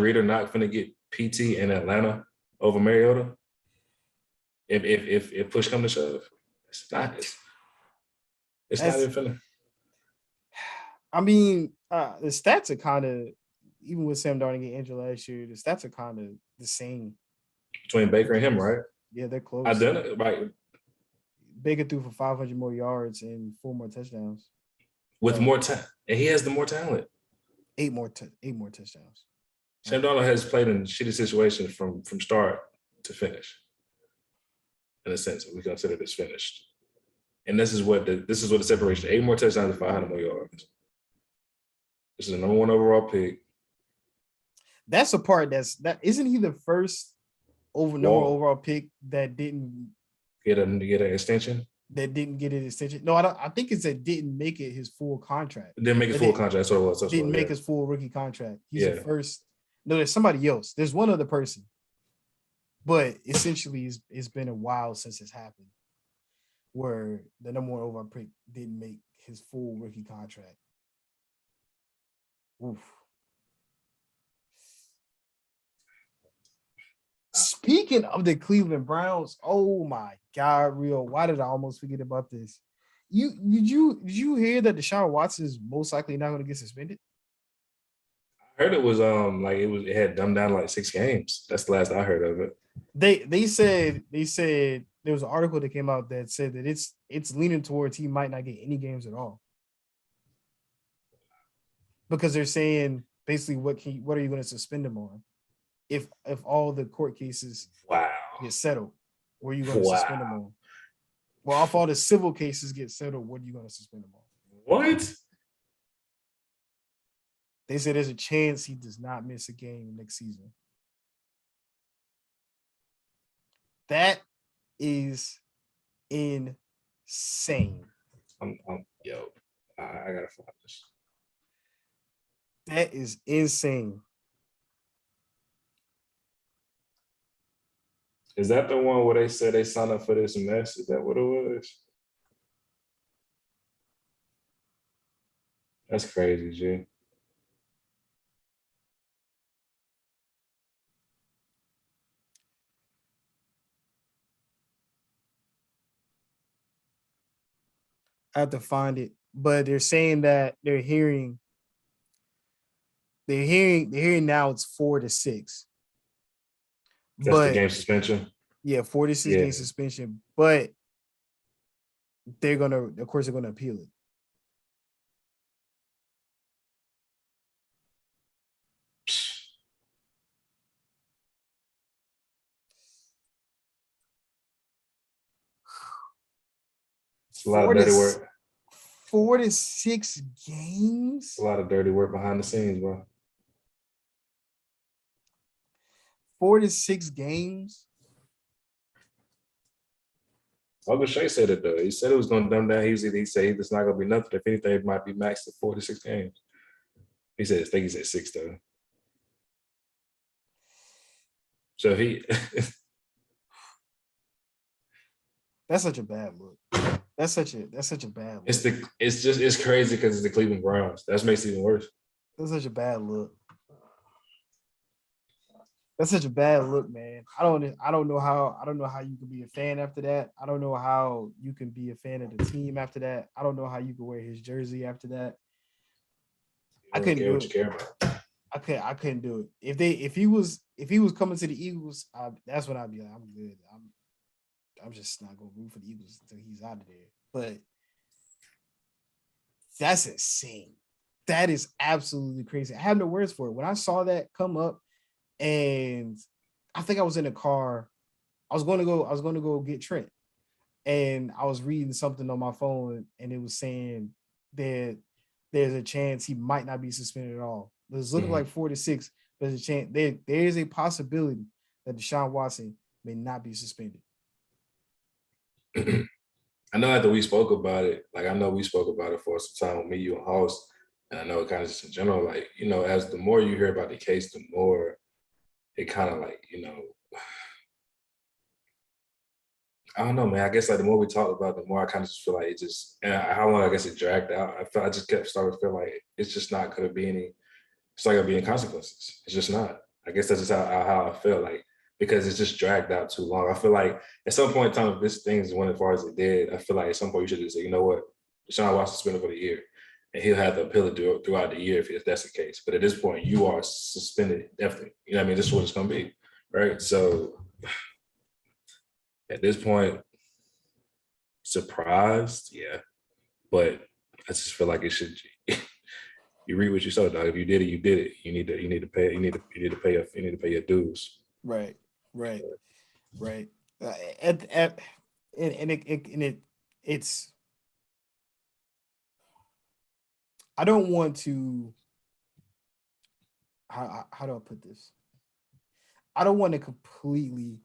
Reader not gonna get PT in Atlanta over Mariota? If push come to shove, it's not. It's not even finna. I mean, the stats are kind of, even with Sam Darnold getting injured last year, the stats are kind of the same Between Baker and him, right? Yeah, they're close. Right. Baker threw for 500 more yards and 4 more touchdowns. With more talent, and he has the more talent. 8 more touchdowns. Sam Darnold has played in shitty situations from start to finish. In a sense, we consider this finished. And this is what the separation: 8 more touchdowns and 500 more yards. This is the number 1 overall pick. That's a part that isn't he the first number overall pick that didn't get an extension? That didn't get an extension. No, I think it's that didn't make it his full contract. Didn't make his full contract. That's what it was. Didn't make his full rookie contract. He's the first. No, there's somebody else. There's one other person. But essentially, it's been a while since it's happened, where the number 1 overall pick didn't make his full rookie contract. Oof. Speaking of the Cleveland Browns, oh my God, real. Why did I almost forget about this? Did you hear that Deshaun Watson is most likely not going to get suspended? I heard it was it had dumbed down to like 6 games. That's the last I heard of it. They said there was an article that came out that said that it's leaning towards he might not get any games at all. Because they're saying basically what are you going to suspend him on? If all the court cases get settled, what are you going to suspend him on? Well, if all the civil cases get settled, what are you going to suspend him on? What? They said there's a chance he does not miss a game next season. That is insane. I gotta find this. That is insane. Is that the one where they said they signed up for this mess? Is that what it was? That's crazy, G. I have to find it, but they're saying that they're hearing now it's 4 to 6. That's the game suspension. Yeah, 4 to 6 game suspension. But they're gonna appeal it. It's a lot of dirty work. 4 to 6 games. A lot of dirty work behind the scenes, bro. 4 to 6 games. Uncle Shay said it though. He said it was going to dumb down. He said it's not going to be nothing. If anything, it might be maxed at 4 to 6 games. I think he said 6 though. So that's such a bad look. That's such a bad look. It's crazy because it's the Cleveland Browns. That makes it even worse. That's such a bad look. That's such a bad look, man. I don't know how you can be a fan after that. I don't know how you can be a fan of the team after that. I don't know how you can wear his jersey after that. I couldn't do it. I couldn't do it. If he was coming to the Eagles, that's when I'd be like, I'm good. I'm just not gonna root for the Eagles until he's out of there. But that's insane. That is absolutely crazy. I have no words for it. When I saw that come up, and I think I was in a car. I was going to go get Trent, and I was reading something on my phone, and it was saying that there's a chance he might not be suspended at all. It was looking like 4 to 6, but there's a chance there is a possibility that Deshaun Watson may not be suspended. I know after we spoke about it, like I know we spoke about it for some time with me, you, and House, and I know it kind of just in general, like, you know, as the more you hear about the case, the more it kind of like, you know, I don't know, man. I guess like the more we talk about, it, the more I kind of just feel like it just, and how long I guess it dragged out. I just kept starting to feel like it's just not going to be any. It's not going to be any consequences. It's just not. I guess that's just how I feel like because it's just dragged out too long. I feel like at some point in time, if this thing went as far as it did, I feel like at some point you should just say, you know what, Deshaun Watson suspended for the year, and he'll have to appeal it throughout the year if that's the case. But at this point, you are suspended definitely. You know what I mean? This is what it's going to be, right? So at this point, surprised, yeah, but I just feel like it should. You read what you saw, dog. If you did it, you did it. You need to pay. You need to pay your dues. Right, right, right. At it's. I don't want to. How do I put this? I don't want to completely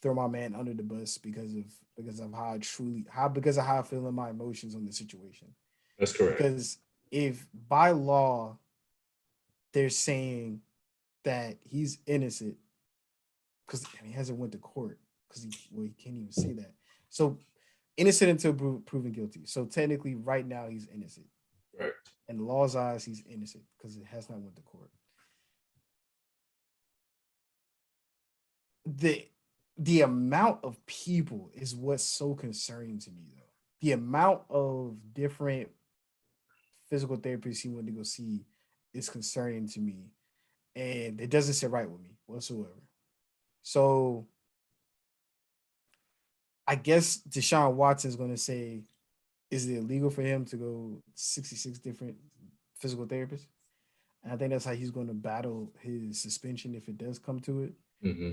throw my man under the bus because of how I feel in my emotions on the situation. That's correct. Because if by law they're saying that he's innocent because he hasn't went to court because he can't even say that. So innocent until proven guilty. So technically, right now he's innocent. Right. In the law's eyes, he's innocent because it has not went to court. The amount of people is what's so concerning to me, though. The amount of different physical therapists he went to go see is concerning to me, and it doesn't sit right with me whatsoever. So I guess Deshaun Watson is going to say, is it illegal for him to go 66 different physical therapists? And I think that's how he's going to battle his suspension if it does come to it. Mm-hmm.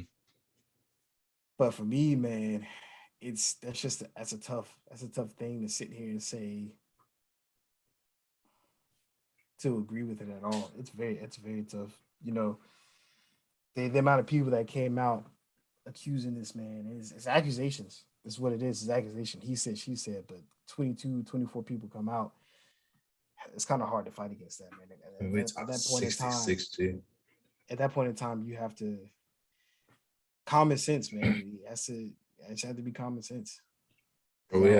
But for me, man, that's a tough thing to sit here and say to agree with it at all. It's very tough. You know, the amount of people that came out accusing this man is accusations. That's what it is. It's accusation. He said, she said, but 22, 24 people come out. It's kind of hard to fight against that, man. At that point in time, at that point in time, you have to common sense, man. It had to be common sense. Bro, we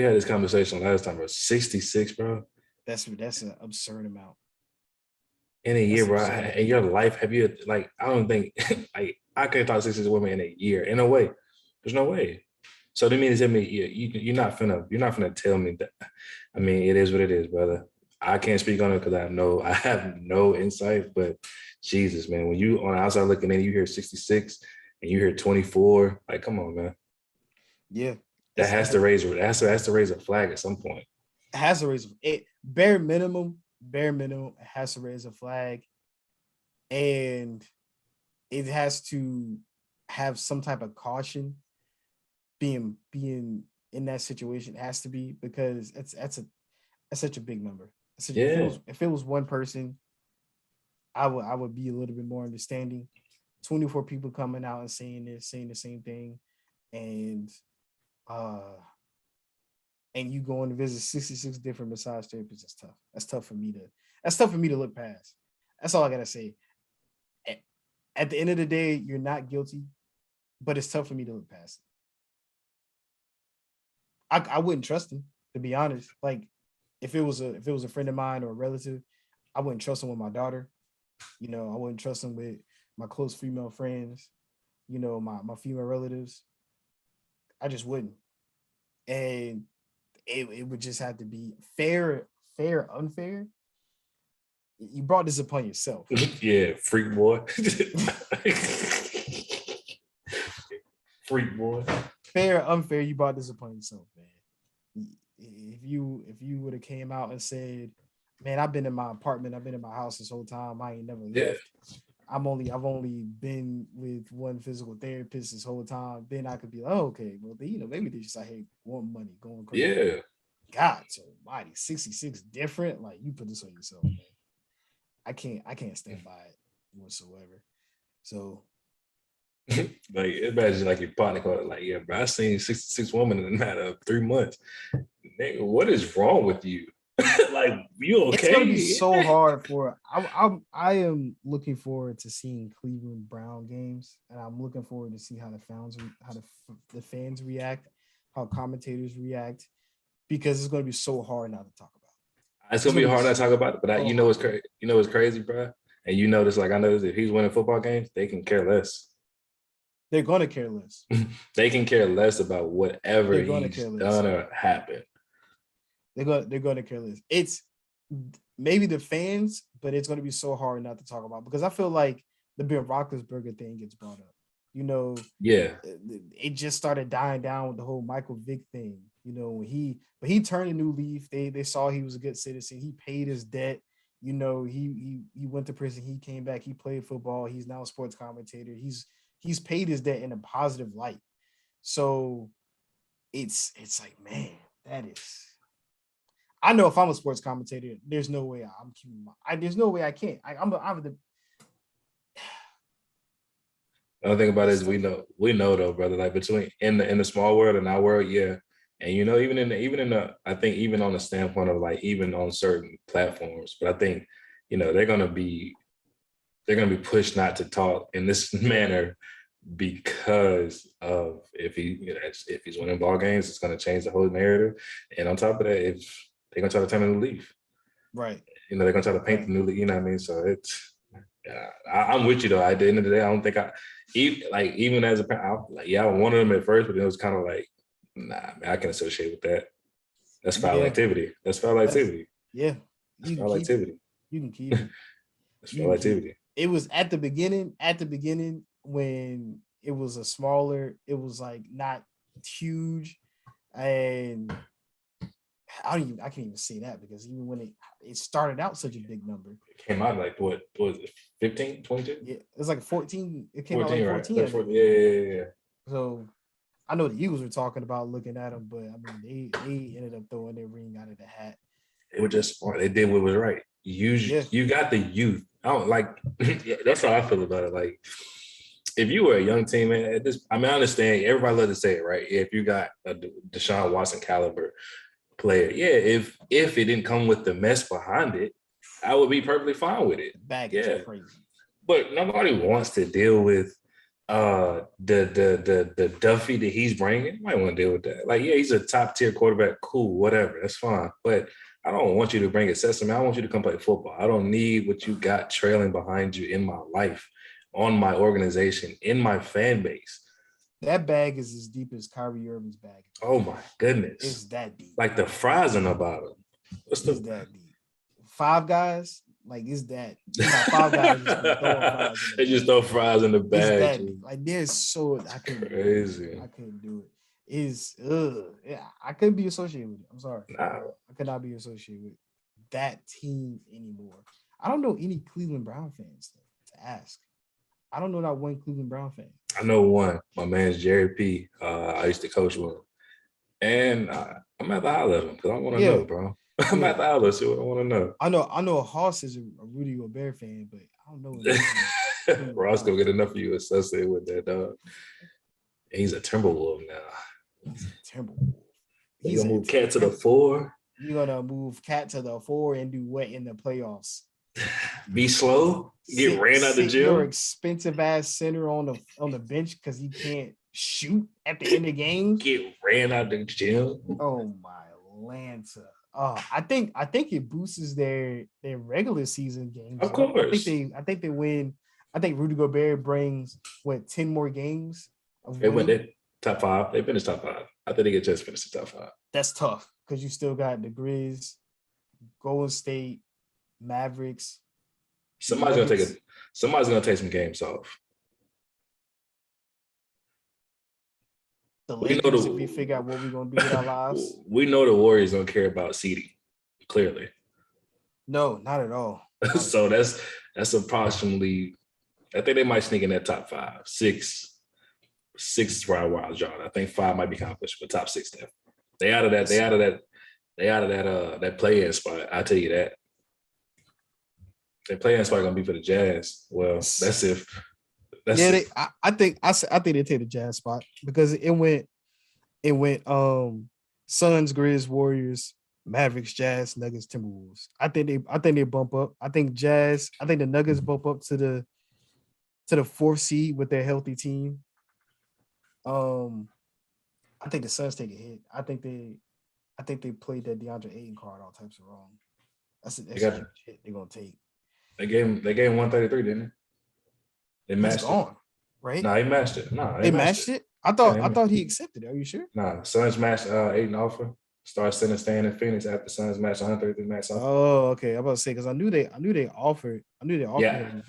had this conversation last time, bro. 66, bro. That's an absurd amount. In a year, bro. In your life, have you like? I don't think like I can't talk 66 women in a year. In a way, there's no way. So that means you're not finna tell me that. I mean, it is what it is, brother. I can't speak on it because I have no insight. But Jesus, man, when you on the outside looking in, you hear 66 and you hear 24. Like, come on, man. Yeah, that has to raise a flag at some point. It has to raise it. Bare minimum, it has to raise a flag, and it has to have some type of caution. Being in that situation, it has to be, because that's such a big number. If it was one person, I would be a little bit more understanding. 24 people coming out and saying the same thing, and you going to visit 66 different massage therapists. That's tough for me to look past. That's all I gotta say. At the end of the day, you're not guilty, but it's tough for me to look past it. I wouldn't trust him, to be honest. Like, if it was a friend of mine or a relative, I wouldn't trust him with my daughter. You know, I wouldn't trust him with my close female friends. You know, my female relatives. I just wouldn't. And it would just have to be fair, unfair. You brought this upon yourself. Yeah, freak boy. Freak boy. Fair, unfair, you brought this upon yourself, man. If you would have came out and said, man, I've been in my apartment, I've been in my house this whole time, I ain't never left. I've only been with one physical therapist this whole time. Then I could be like, oh, okay, well, maybe they just hey, want money, going crazy. Yeah. God, so mighty 66 different. Like, you put this on yourself, man. I can't stand by it whatsoever. So, like, imagine like your partner called like, yeah, bro, I seen 66 women in a matter of 3 months. Nigga, what is wrong with you? Like, you okay? It's gonna be so hard for. I am looking forward to seeing Cleveland Brown games, and I'm looking forward to see how the fans react, how commentators react, because it's gonna be so hard not to talk about. It's gonna be hard not to talk about it, but so you know what's crazy? You know what's crazy, bro? And you notice, like I noticed, if he's winning football games, they can care less. They're gonna care less. They can care less about whatever They're gonna he's care less. done or happened. They're gonna care less. It's maybe the fans, but it's gonna be so hard not to talk about because I feel like the Ben Roethlisberger thing gets brought up. You know, Yeah, it just started dying down with the whole Michael Vick thing. You know, but he turned a new leaf. They saw he was a good citizen. He paid his debt. You know, he went to prison. He came back. He played football. He's now a sports commentator. He's paid his debt in a positive light. So it's like, man, that is. I know if I'm a sports commentator, there's no way I'm keeping there's no way I can't. I'm the. the other thing about it is we know though, brother. Like between in the small world and our world, yeah. And you know, even in the I think even on the standpoint of like even on certain platforms, but I think they're gonna be pushed not to talk in this manner because of if he's winning ball games, it's gonna change the whole narrative. And on top of that, if they're gonna try to turn a new leaf, right? They're gonna try to paint the new leaf. You know what I mean? So it's. Yeah, I'm with you though. At the end of the day, I don't think even as a parent, I wanted them at first, but it was kind of like, nah, man, I can associate with that. That's foul activity. That's foul activity. Yeah, that's foul activity. You can keep it. That's foul activity. It was at the beginning when it was it was like not huge, and I can't even say that because even when it started out such a big number. It came out like what was it, 15, 22? Yeah, it was like 14. It came 14, out like 14. Right? 14, yeah. So I know the Eagles were talking about looking at them, but I mean they ended up throwing their ring out of the hat. They were just smart. They did what was right. You got the youth. I don't like that's how I feel about it. Like if you were a young team, man, I understand everybody loves to say it, right? If you got a Deshaun Watson caliber player, yeah. If it didn't come with the mess behind it, I would be perfectly fine with it. Bag is crazy. But nobody wants to deal with the Duffy that he's bringing. You might want to deal with that. Like, yeah, he's a top tier quarterback. Cool, whatever, that's fine. But I don't want you to bring a sesame. I want you to come play football. I don't need what you got trailing behind you in my life, on my organization, in my fan base. That bag is as deep as Kyrie Irving's bag. Oh my goodness. It's that deep. Like the fries on the bottom. It's that deep. Five Guys, like it's that. Five Guys just throw fries in the bag. It's that, like there's so I couldn't crazy. I couldn't do it. I couldn't be associated with it. I'm sorry. Nah. I could not be associated with that team anymore. I don't know any Cleveland Brown fans though, to ask. I don't know not one Cleveland Brown fan. I know one. My man's Jerry P. I used to coach with him. And I'm at the holler at him because I want to know, bro. I'm at the holler, see what I want to know. I know Hoss is a Rudy Gobert fan, but I don't know. Ross gonna get enough of you associated with that dog. He's a Timberwolf now. Timberwolf. He's gonna move Cat to the 4. You're gonna move Cat to the 4 and do what in the playoffs? Be slow. Get ran out the gym. Your expensive ass center on the bench because he can't shoot at the end of games. Get ran out the gym. Oh my Atlanta. I think it boosts their regular season games. Of course. I think they win. I think Rudy Gobert brings 10 more games. They went their top 5. They finished top 5. I think they get just finished the top 5. That's tough because you still got the Grizz, Golden State, Mavericks. Somebody's gonna take some games off. The Lakers, if we figure out what we're gonna do with our lives. We know the Warriors don't care about seeding, clearly. No, not at all. So that's approximately. I think they might sneak in that top 5. 6 is where I was drawn. I think 5 might be accomplished, but top 6 there. They out of that play-in spot. I'll tell you that. Their play-in spot gonna be for the Jazz. Well, that's if. I think they take the Jazz spot because it went Suns, Grizz, Warriors, Mavericks, Jazz, Nuggets, Timberwolves. I think they bump up. I think the Nuggets bump up to the fourth seed with their healthy team. I think the Suns take a hit. I think they played that DeAndre Ayton card all types of wrong. That's a huge hit they're gonna take. They gave him 133, didn't they? They matched He's gone, right? No, he matched it. No, they matched it. I thought he accepted it. Are you sure? Nah, Suns matched Ayton offer. Star Center staying in Phoenix after Suns matched 133 max offer. Oh, okay. I'm about to say because I knew they offered. Him.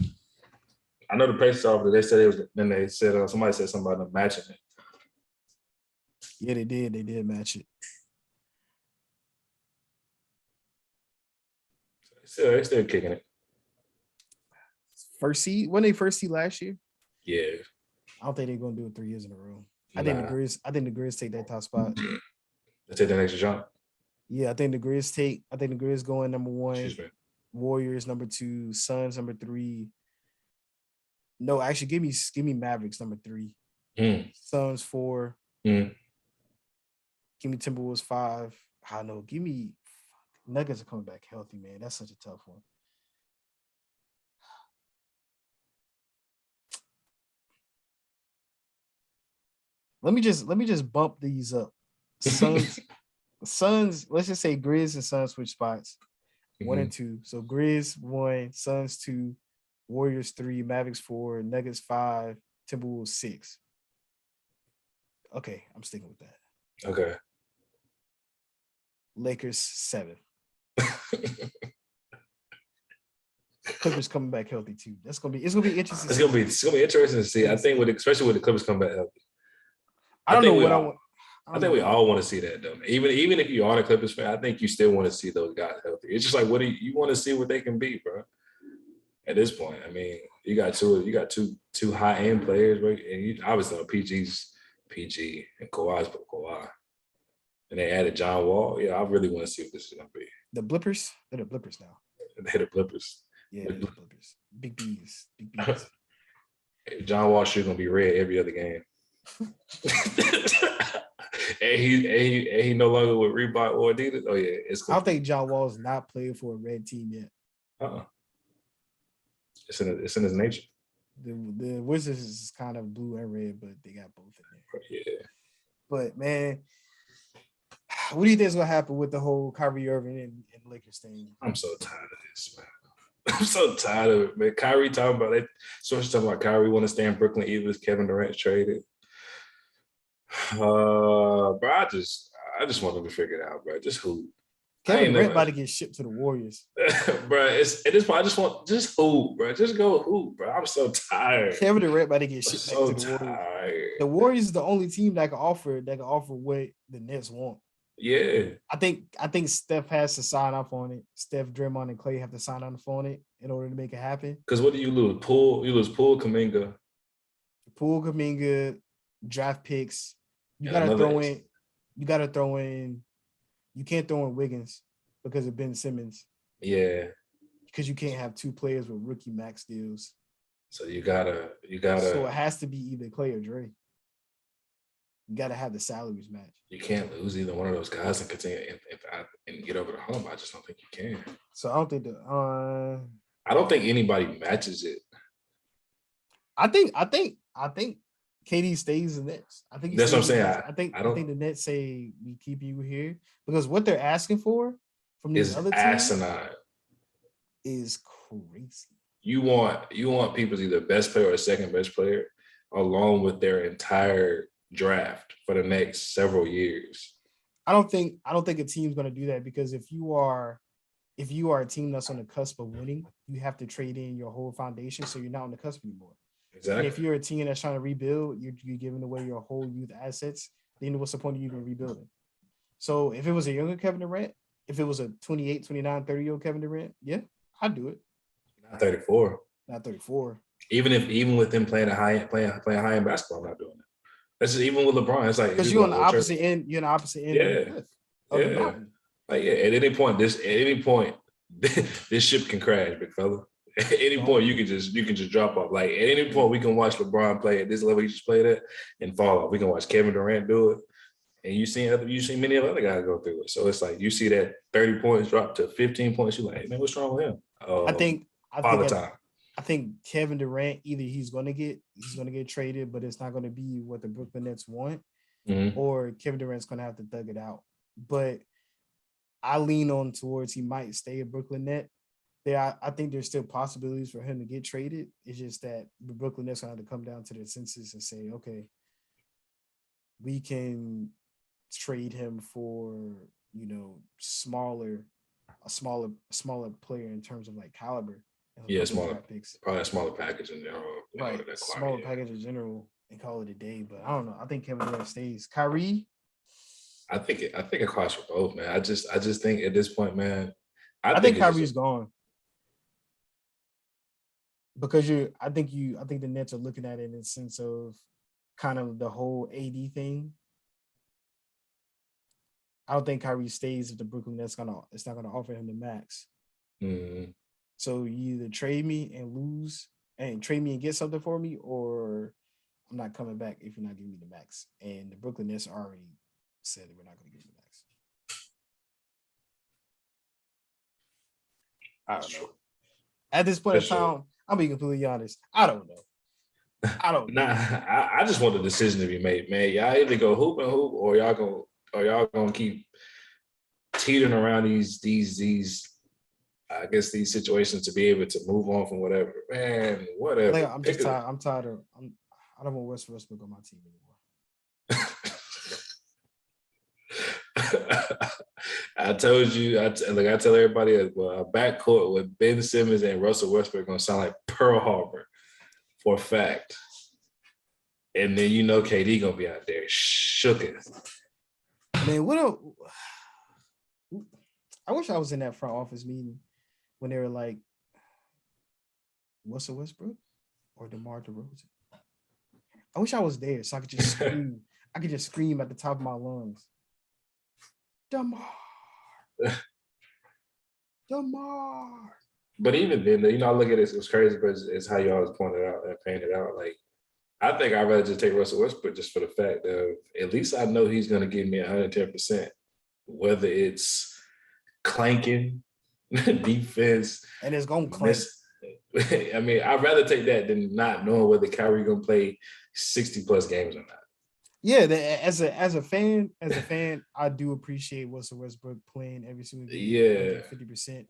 I know the Pacers offered. They said it was. Then they said somebody said something about them matching it. Yeah, they did. They did match it. They're still kicking it. First seed? When they first seed last year? Yeah. I don't think they're gonna do it 3 years in a row. I think the Grizz take that top spot. They take the next jump. Yeah, I think the Grizz going number 1. Warriors number 2. Suns number 3. No, actually, give me Mavericks number 3. Suns 4. Give me Timberwolves 5. I know. Give me Nuggets are coming back healthy, man. That's such a tough one. Let me just bump these up. Suns, let's just say Grizz and Suns switch spots. 1 and 2. So Grizz 1, Suns 2, Warriors 3, Mavericks 4, Nuggets 5, Timberwolves 6. Okay, I'm sticking with that. Okay. Lakers 7. Clippers coming back healthy too. It's gonna be interesting. It's gonna be interesting to see. I think especially with the Clippers come back healthy. I don't know what I want. I think we all want to see that though. Even if you are a Clippers fan, I think you still want to see those guys healthy. It's just like what do you want to see what they can be, bro. At this point, I mean, you got two high end players, right? And you obviously know PG and Kawhi's Kawhi. And they added John Wall. Yeah, I really want to see what this is gonna be. The Blippers? They're the Blippers now. They're the Blippers. Yeah, they're the Blippers. Big B's. John Wall shoe gonna be red every other game. and he no longer with Reebok or Adidas. Oh yeah, I don't think John Wall's not playing for a red team yet. It's in his nature. The Wizards is kind of blue and red, but they got both in there. Yeah. But man, what do you think is gonna happen with the whole Kyrie Irving and Lakers thing? I'm so tired of this, man. I'm so tired of it, man. Kyrie talking about it. Sources talking about Kyrie want to stay in Brooklyn even if Kevin Durant traded. Bro, I just want them to figure it out, bro. Just hoop. Kevin Durant about to get shipped to the Warriors. Bro, at this point, I just want hoop, bro. Just go hoop, bro. I'm so tired. Kevin Durant about to get shipped back to the Warriors. The Warriors is the only team that can offer what the Nets want. Yeah. I think Steph has to sign off on it. Steph, Draymond, and Clay have to sign off on it in order to make it happen. Because what do you lose? You lose Poole, Kuminga. Draft picks. You gotta throw in. You can't throw in Wiggins because of Ben Simmons. Yeah. Because you can't have 2 players with rookie max deals. So you gotta. So it has to be either Clay or Dre. You got to have the salaries match. You can't lose either one of those guys and continue and get over the hump. I just don't think you can. So I don't think I don't think anybody matches it. I think KD stays in the Nets. I think that's what I'm saying. I think the Nets say we keep you here because what they're asking for from these other teams asinine. Is crazy. You want people's either best player or second best player along with their entire draft for the next several years. I don't think a team's going to do that because if you are a team that's on the cusp of winning, you have to trade in your whole foundation, so you're not on the cusp anymore. Exactly. And if you're a team that's trying to rebuild, you're giving away your whole youth assets. Then what's the point of you even rebuilding? So if it was a younger Kevin Durant, if it was a 28, 29, 30-year-old Kevin Durant, yeah, I'd do it. Not 34. Not 34. Even with them playing high end basketball, I'm not doing it. That's just even with LeBron. It's like because you're on the opposite end. You're on the opposite end. Yeah. Like at any point, this ship can crash, big fella. At any point, you can just drop off. Like at any point, we can watch LeBron play at this level he just played at and fall off. We can watch Kevin Durant do it And you see many of other guys go through it. So it's like you see that 30 points drop to 15 points. You're like, hey, man, what's wrong with him? I think Father time. I think Kevin Durant, either he's gonna get traded, but it's not gonna be what the Brooklyn Nets want, or Kevin Durant's gonna have to thug it out. But I lean on towards he might stay a Brooklyn Net. I think there's still possibilities for him to get traded. It's just that the Brooklyn Nets gonna have to come down to their senses and say, okay, we can trade him for, you know, a smaller player in terms of like caliber. Yeah, smaller picks. Probably a smaller package in general. Right, smaller package in general and call it a day. But I don't know. I think Kevin Durant stays. Kyrie. I think it applies for both, man. I just think at this point, man. I think Kyrie's gone. Because I think the Nets are looking at it in the sense of kind of the whole AD thing. I don't think Kyrie stays if the Brooklyn Nets it's not gonna offer him the max. Mm-hmm. So you either trade me and get something for me, or I'm not coming back if you're not giving me the max. And the Brooklyn Nets already said that we're not going to give you the max. I don't know. At this point in time, I'm being completely honest. I don't know. I just want the decision to be made, man. Y'all either go hoop and hoop, or y'all gonna keep teetering around these I guess these situations to be able to move on from whatever. Man, whatever. I'm just tired. I'm tired of. I don't want Westbrook on my team anymore. I told you. I tell everybody, a backcourt with Ben Simmons and Russell Westbrook gonna sound like Pearl Harbor for a fact. And then KD gonna be out there shooking. Man, I wish I was in that front office meeting when they were like, Russell Westbrook or DeMar DeRozan. I wish I was there so I could just scream. I could just scream at the top of my lungs. DeMar. But even then, I look at it, it's crazy, but it's how you always pointed out and painted out. Like, I think I'd rather just take Russell Westbrook just for the fact of at least I know he's going to give me 110%, whether it's clanking, defense. And it's going to clank. I mean, I'd rather take that than not knowing whether Kyrie going to play 60-plus games or not. Yeah, as a fan, I do appreciate Russell Westbrook playing every single game. Yeah, 50%.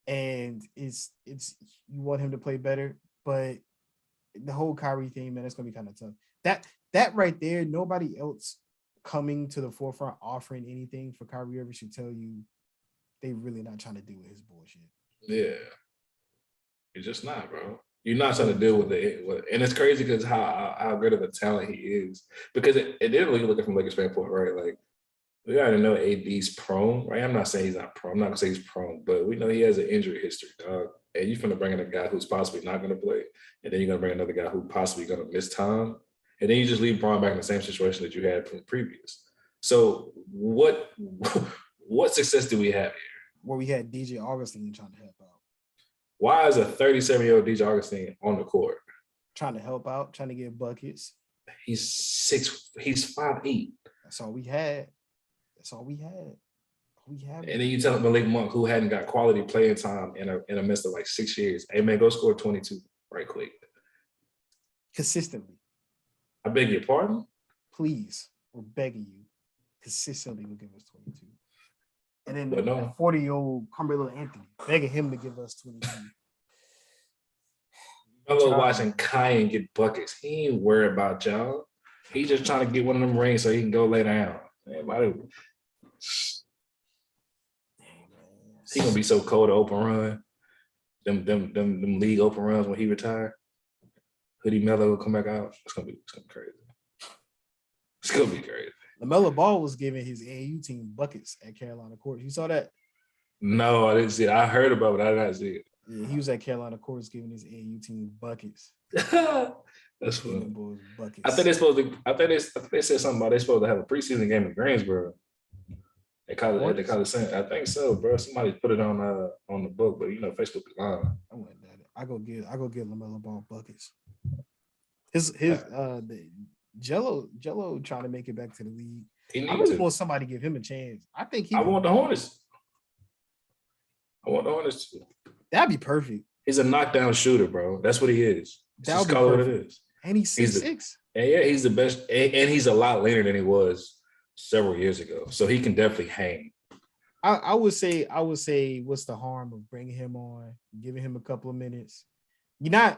And it's you want him to play better, but the whole Kyrie thing, man, it's gonna be kind of tough. That right there, nobody else coming to the forefront offering anything for Kyrie Irving should tell you they really not trying to deal with his bullshit. Yeah, you're just not, bro. You're not trying to deal with it, and it's crazy because how good of a talent he is. Because it didn't really look at from Lakers standpoint, right? Like, we already know AD's prone, right? I'm not saying he's not prone. I'm not gonna say he's prone, but we know he has an injury history, dog. And you're gonna bring in a guy who's possibly not gonna play, and then you're gonna bring another guy who possibly gonna miss time, and then you just leave Braun back in the same situation that you had from previous. So what success do we have here? Where we had DJ Augustine trying to help out. Why is a 37-year-old DJ Augustine on the court? Trying to help out, trying to get buckets. He's 5'8". That's all we had. And then you tell Malik Monk, who hadn't got quality playing time in a midst of like 6 years, hey man, go score 22 right quick. Consistently. I beg your pardon? Please, we're begging you. Consistently will give us 22. And then the 40-year-old Carmelo Anthony, begging him to give us 22. Carmelo watching Kyan get buckets. He ain't worried about y'all. He's just trying to get one of them rings so he can go lay down. Man, he gonna be so cold to open run. Them league open runs when he retired. Hoodie Melo will come back out. It's gonna be crazy. It's gonna be crazy. LaMelo Ball was giving his AAU team buckets at Carolina Courts. You saw that? No, I didn't see it. I heard about it, but I did not see it. Yeah, he was at Carolina Courts giving his AAU team buckets. That's funny. I think they said something about they're supposed to have a preseason game in Greensboro. They call it saying, I think so, bro. Somebody put it on the book, but Facebook is lying. I go get LaMelo Ball buckets. The Jello trying to make it back to the league. I really want somebody to give him a chance. I think I want the Hornets. I want the Hornets too. That'd be perfect. He's a knockdown shooter, bro. That's what he is. Just call it what it is. And he's 6'6". Yeah, he's the best. And he's a lot leaner than he was several years ago. So he can definitely hang. I would say, what's the harm of bringing him on, giving him a couple of minutes? The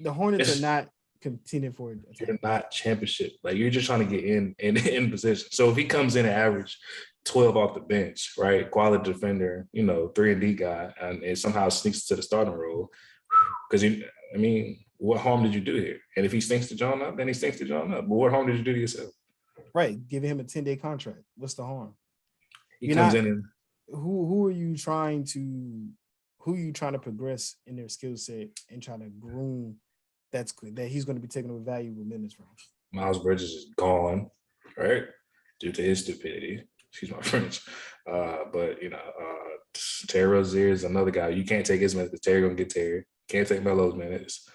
Hornets are not contending for it. You're not championship. Like, you're just trying to get in position. So if he comes in and average 12 off the bench, right? Quality defender, 3-and-D guy, and it somehow sneaks to the starting role. Because what harm did you do here? And if he stinks to John up, then he stinks to John up. But what harm did you do to yourself? Right. Giving him a 10-day contract. What's the harm? He comes in and who are you trying to progress in their skill set and trying to groom that he's going to be taking away valuable minutes from? Miles Bridges is gone, right? Due to his stupidity. Excuse my French. But Terry Rozier is another guy. You can't take his minutes because Terry gonna get Terry. Can't take Melo's minutes.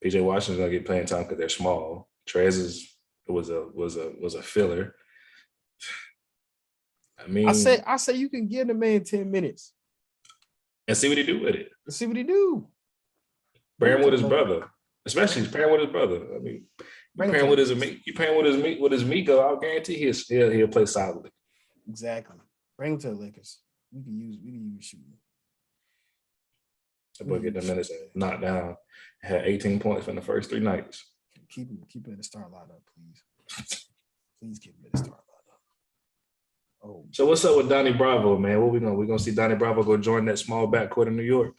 PJ Washington's gonna get playing time because they're small. Trez was a filler. I say you can give the man 10 minutes and see what he do with it. See what he do. Pairing with his brother, especially pairing with his brother. You pairing with his Migo. I'll guarantee he'll play solidly. Exactly. Bring him to the Lakers. We can use shooting. That boy get the minutes and knocked down. Had 18 points from the first 3 nights. Keep him in the start lineup, please. Please keep him in the start lineup. Oh. So what's up with Donnie Bravo, man? What we gonna see Donnie Bravo go join that small backcourt in New York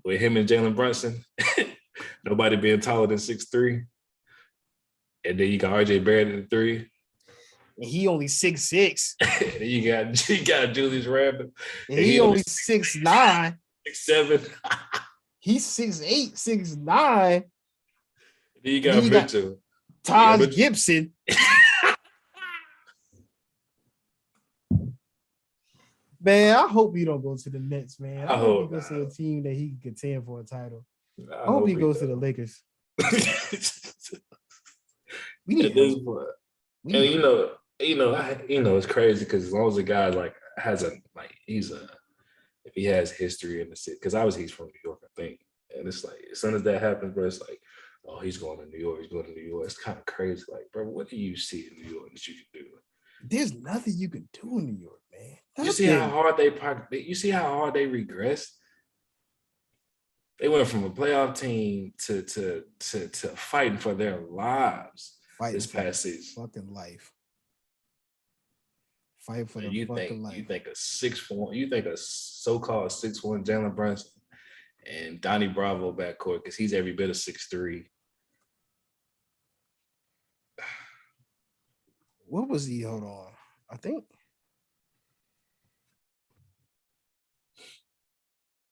with him and Jalen Brunson. Nobody being taller than 6'3". And then you got RJ Barrett at the 3. And he only 6'6". And then you got Julius Randle. And he only 6'9". 6'7". He's 6'8", 6'9". Then you got Mitchell. Taj Gibson. Man, I hope he don't go to the Nets, man. I hope he goes to a team that he can contend for a title. I hope he goes to the Lakers. We need this boy. And it's crazy because as long as the guy if he has history in the city, because obviously he's from New York, I think. And it's like, as soon as that happens, bro, it's like, oh, he's going to New York. It's kind of crazy. Like, bro, what do you see in New York that you can do? There's nothing you can do in New York, man. You see how hard they regressed? They went from a playoff team to fighting for their lives this past season. Fucking life. Fight for the fucking life. You think a 6'1", you think a so-called 6'1" Jalen Brunson and Donnie Bravo backcourt because he's every bit of 6'3". What was he? Hold on. I think.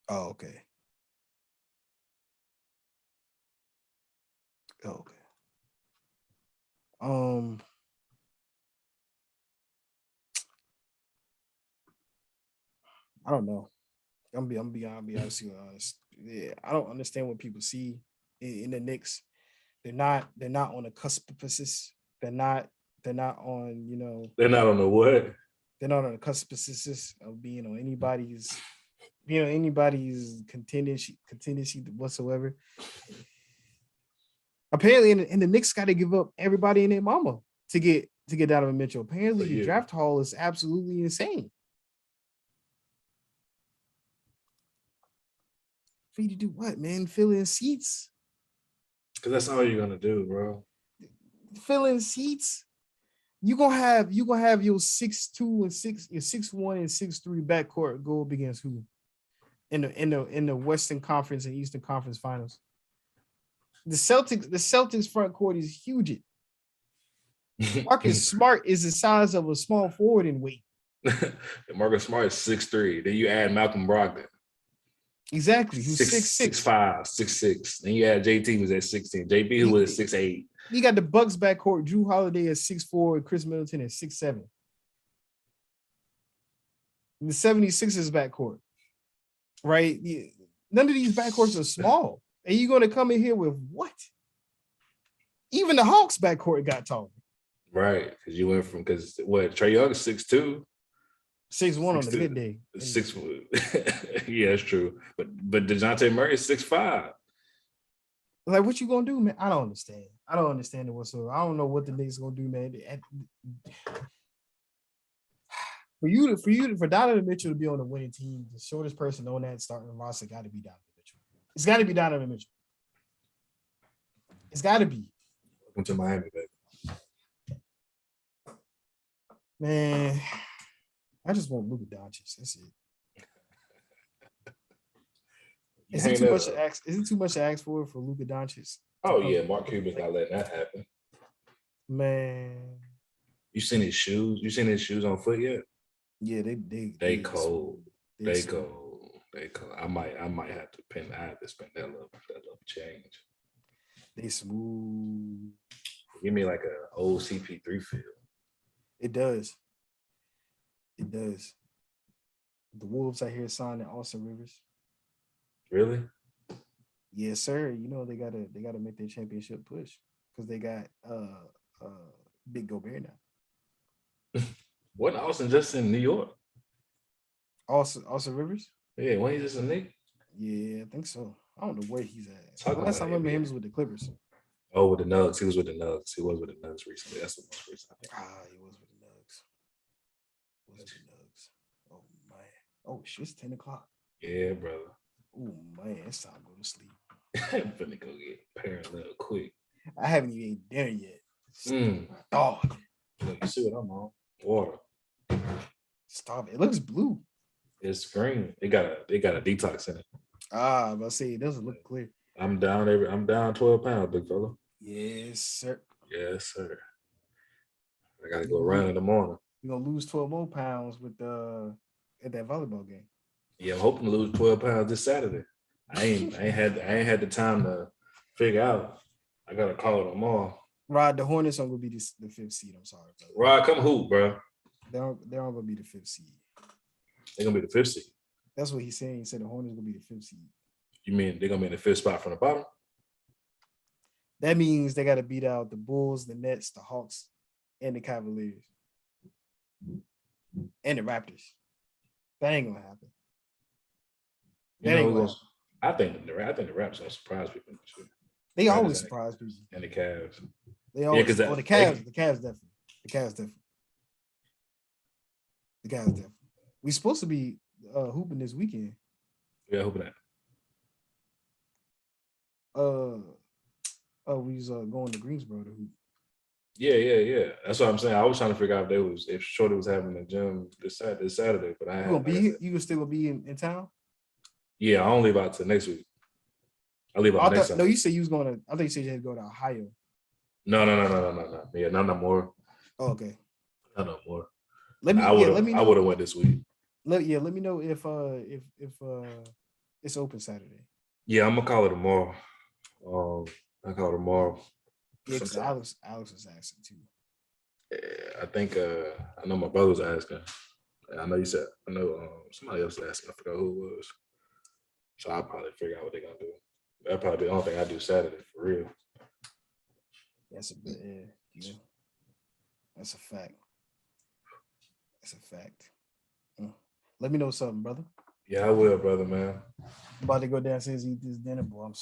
Oh, okay. Oh, okay. I don't know. I'm be honest. Yeah, I don't understand what people see in the Knicks. They're not on the cuspices. They're not on, They're not on the what? They're not on the cuspices of being on anybody's contention whatsoever. Apparently, in the Knicks got to give up everybody and their mama to get Donovan Mitchell. Apparently, the draft haul is absolutely insane. For you to do what, man? Fill in seats? Because that's all you're gonna do, bro. Fill in seats. You gonna have your 6'2" and 6'1" and 6'3" backcourt go up against who? In the Western Conference and Eastern Conference Finals. The Celtics front court is huge. Marcus Smart is the size of a small forward in weight. Marcus Smart is 6'3". Then you add Malcolm Brogdon. Exactly. Who's 6'6". 6'5", 6'6". Then you had JT who was at 16. JB who was at 6'8". You got the Bucks backcourt, Drew Holiday at 6'4", and Chris Middleton at 6'7". The 76ers backcourt. Right? None of these backcourts are small. And you're going to come in here with what? Even the Hawks backcourt got taller. Right, because you went from Trey Young is 6'2", 6'1" on the 6'2", good day. 6. Yeah, that's true. But DeJounte Murray is 6'5". Like, what you gonna do, man? I don't understand. I don't understand it whatsoever. I don't know what the Knicks gonna do, man. For Donovan Mitchell to be on the winning team, the shortest person on that starting roster got to be Donovan Mitchell. It's got to be Donovan Mitchell. It's got to be. Welcome to Miami, baby. Man, I just want Luka Doncic. That's it. Is it too much to ask? Is it too much to ask for Luka Doncic? Oh yeah, Mark Cuban's not letting that happen. Man, you seen his shoes? You seen his shoes on foot yet? Yeah, they cold. They cold. I might have to spend that little change. They smooth. Give me like an old CP3 feel. It does. It does. The Wolves out here signing Austin Rivers. Really? Yes, sir. You know they gotta make their championship push because they got Big Gobert now. Wasn't Austin just in New York? Austin Rivers? Yeah, when he just in Nick? Yeah, I think so. I don't know where he's at. Last time I remember him was with the Clippers. Oh, with the Nuggets. He was with the Nuggets. He was with the Nuggets recently. That's the most recent. He was with the Nuggets. Oh man. Oh shit, it's 10 o'clock. Yeah, brother. Oh man, it's time to go to sleep. I'm finna go get parallel quick. I haven't even ate dinner yet. Dog. Look, you see what I'm on? Water. Stop it. It looks blue. It's green. They got a detox in it. But I say it doesn't look clear. I'm down 12 pounds, big fella. Yes, sir. Yes, sir. I gotta go run in the morning. You're gonna lose 12 more pounds with at that volleyball game. Yeah, I'm hoping to lose 12 pounds this Saturday. I ain't had the time to figure out. I gotta call it tomorrow. Rod, the Hornets aren't gonna be the fifth seed. I'm sorry, brother. Rod, come hoop, bro. They're all gonna be the fifth seed. They're gonna be the fifth seed. That's what he's saying. He said the Hornets gonna be the fifth seed. You mean they're gonna be in the fifth spot from the bottom? That means they gotta beat out the Bulls, the Nets, the Hawks, and the Cavaliers. And the Raptors. That ain't gonna happen. I think the Raptors will surprise people. They always surprise people. And the Cavs. They always. The Cavs definitely. The Cavs definitely. We supposed to be hooping this weekend. Yeah, hooping that. We was going to Greensboro to hoop. Yeah. That's what I'm saying. I was trying to figure out if Shorty was having a gym this Saturday, but I you were still gonna be in town? Yeah, I don't leave out till next week. I leave out next time. No, you said you was gonna. I thought you said you had to go to Ohio. No. Yeah, not no more. Oh, okay. Not no more. I would have went this week. Let me know if it's open Saturday. Yeah, I'm gonna call it tomorrow. I call it tomorrow. Yeah, because Alex was asking too. Yeah, I think I know my brother was asking. I know somebody else was asking. I forgot who it was. So I'll probably figure out what they're gonna do. That'll probably be the only thing I do Saturday for real. That's a bit, yeah. That's a fact. Let me know something, brother. Yeah, I will, brother, man. I'm about to go downstairs and eat this dinner, boy. I'm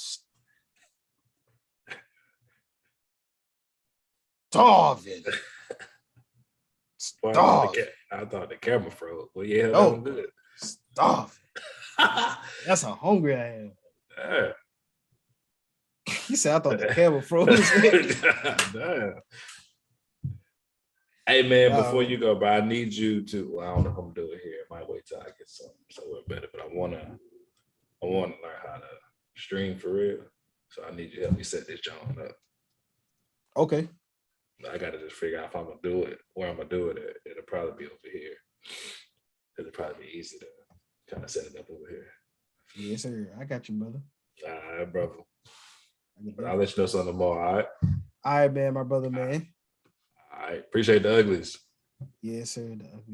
starving. I thought the camera froze. Well, yeah, that was good. Starving. That's how hungry I am. Yeah. He said, I thought the camera froze. Damn. Hey, man, before you go, bro, I need you to, well, I don't know if I'm going to do it here. I might wait till I get somewhere better, but I want to learn how to stream for real. So I need you to help me set this joint up. Okay. I got to just figure out if I'm going to do it, where I'm going to do it at. It'll probably be over here. It'll probably be easy to kind of set it up over here. Yes, sir. I got you, brother. All right, brother. But I'll let you know something tomorrow, all right? All right, man, my brother, man. All right. Appreciate the uglies. Yes, sir. The uglies.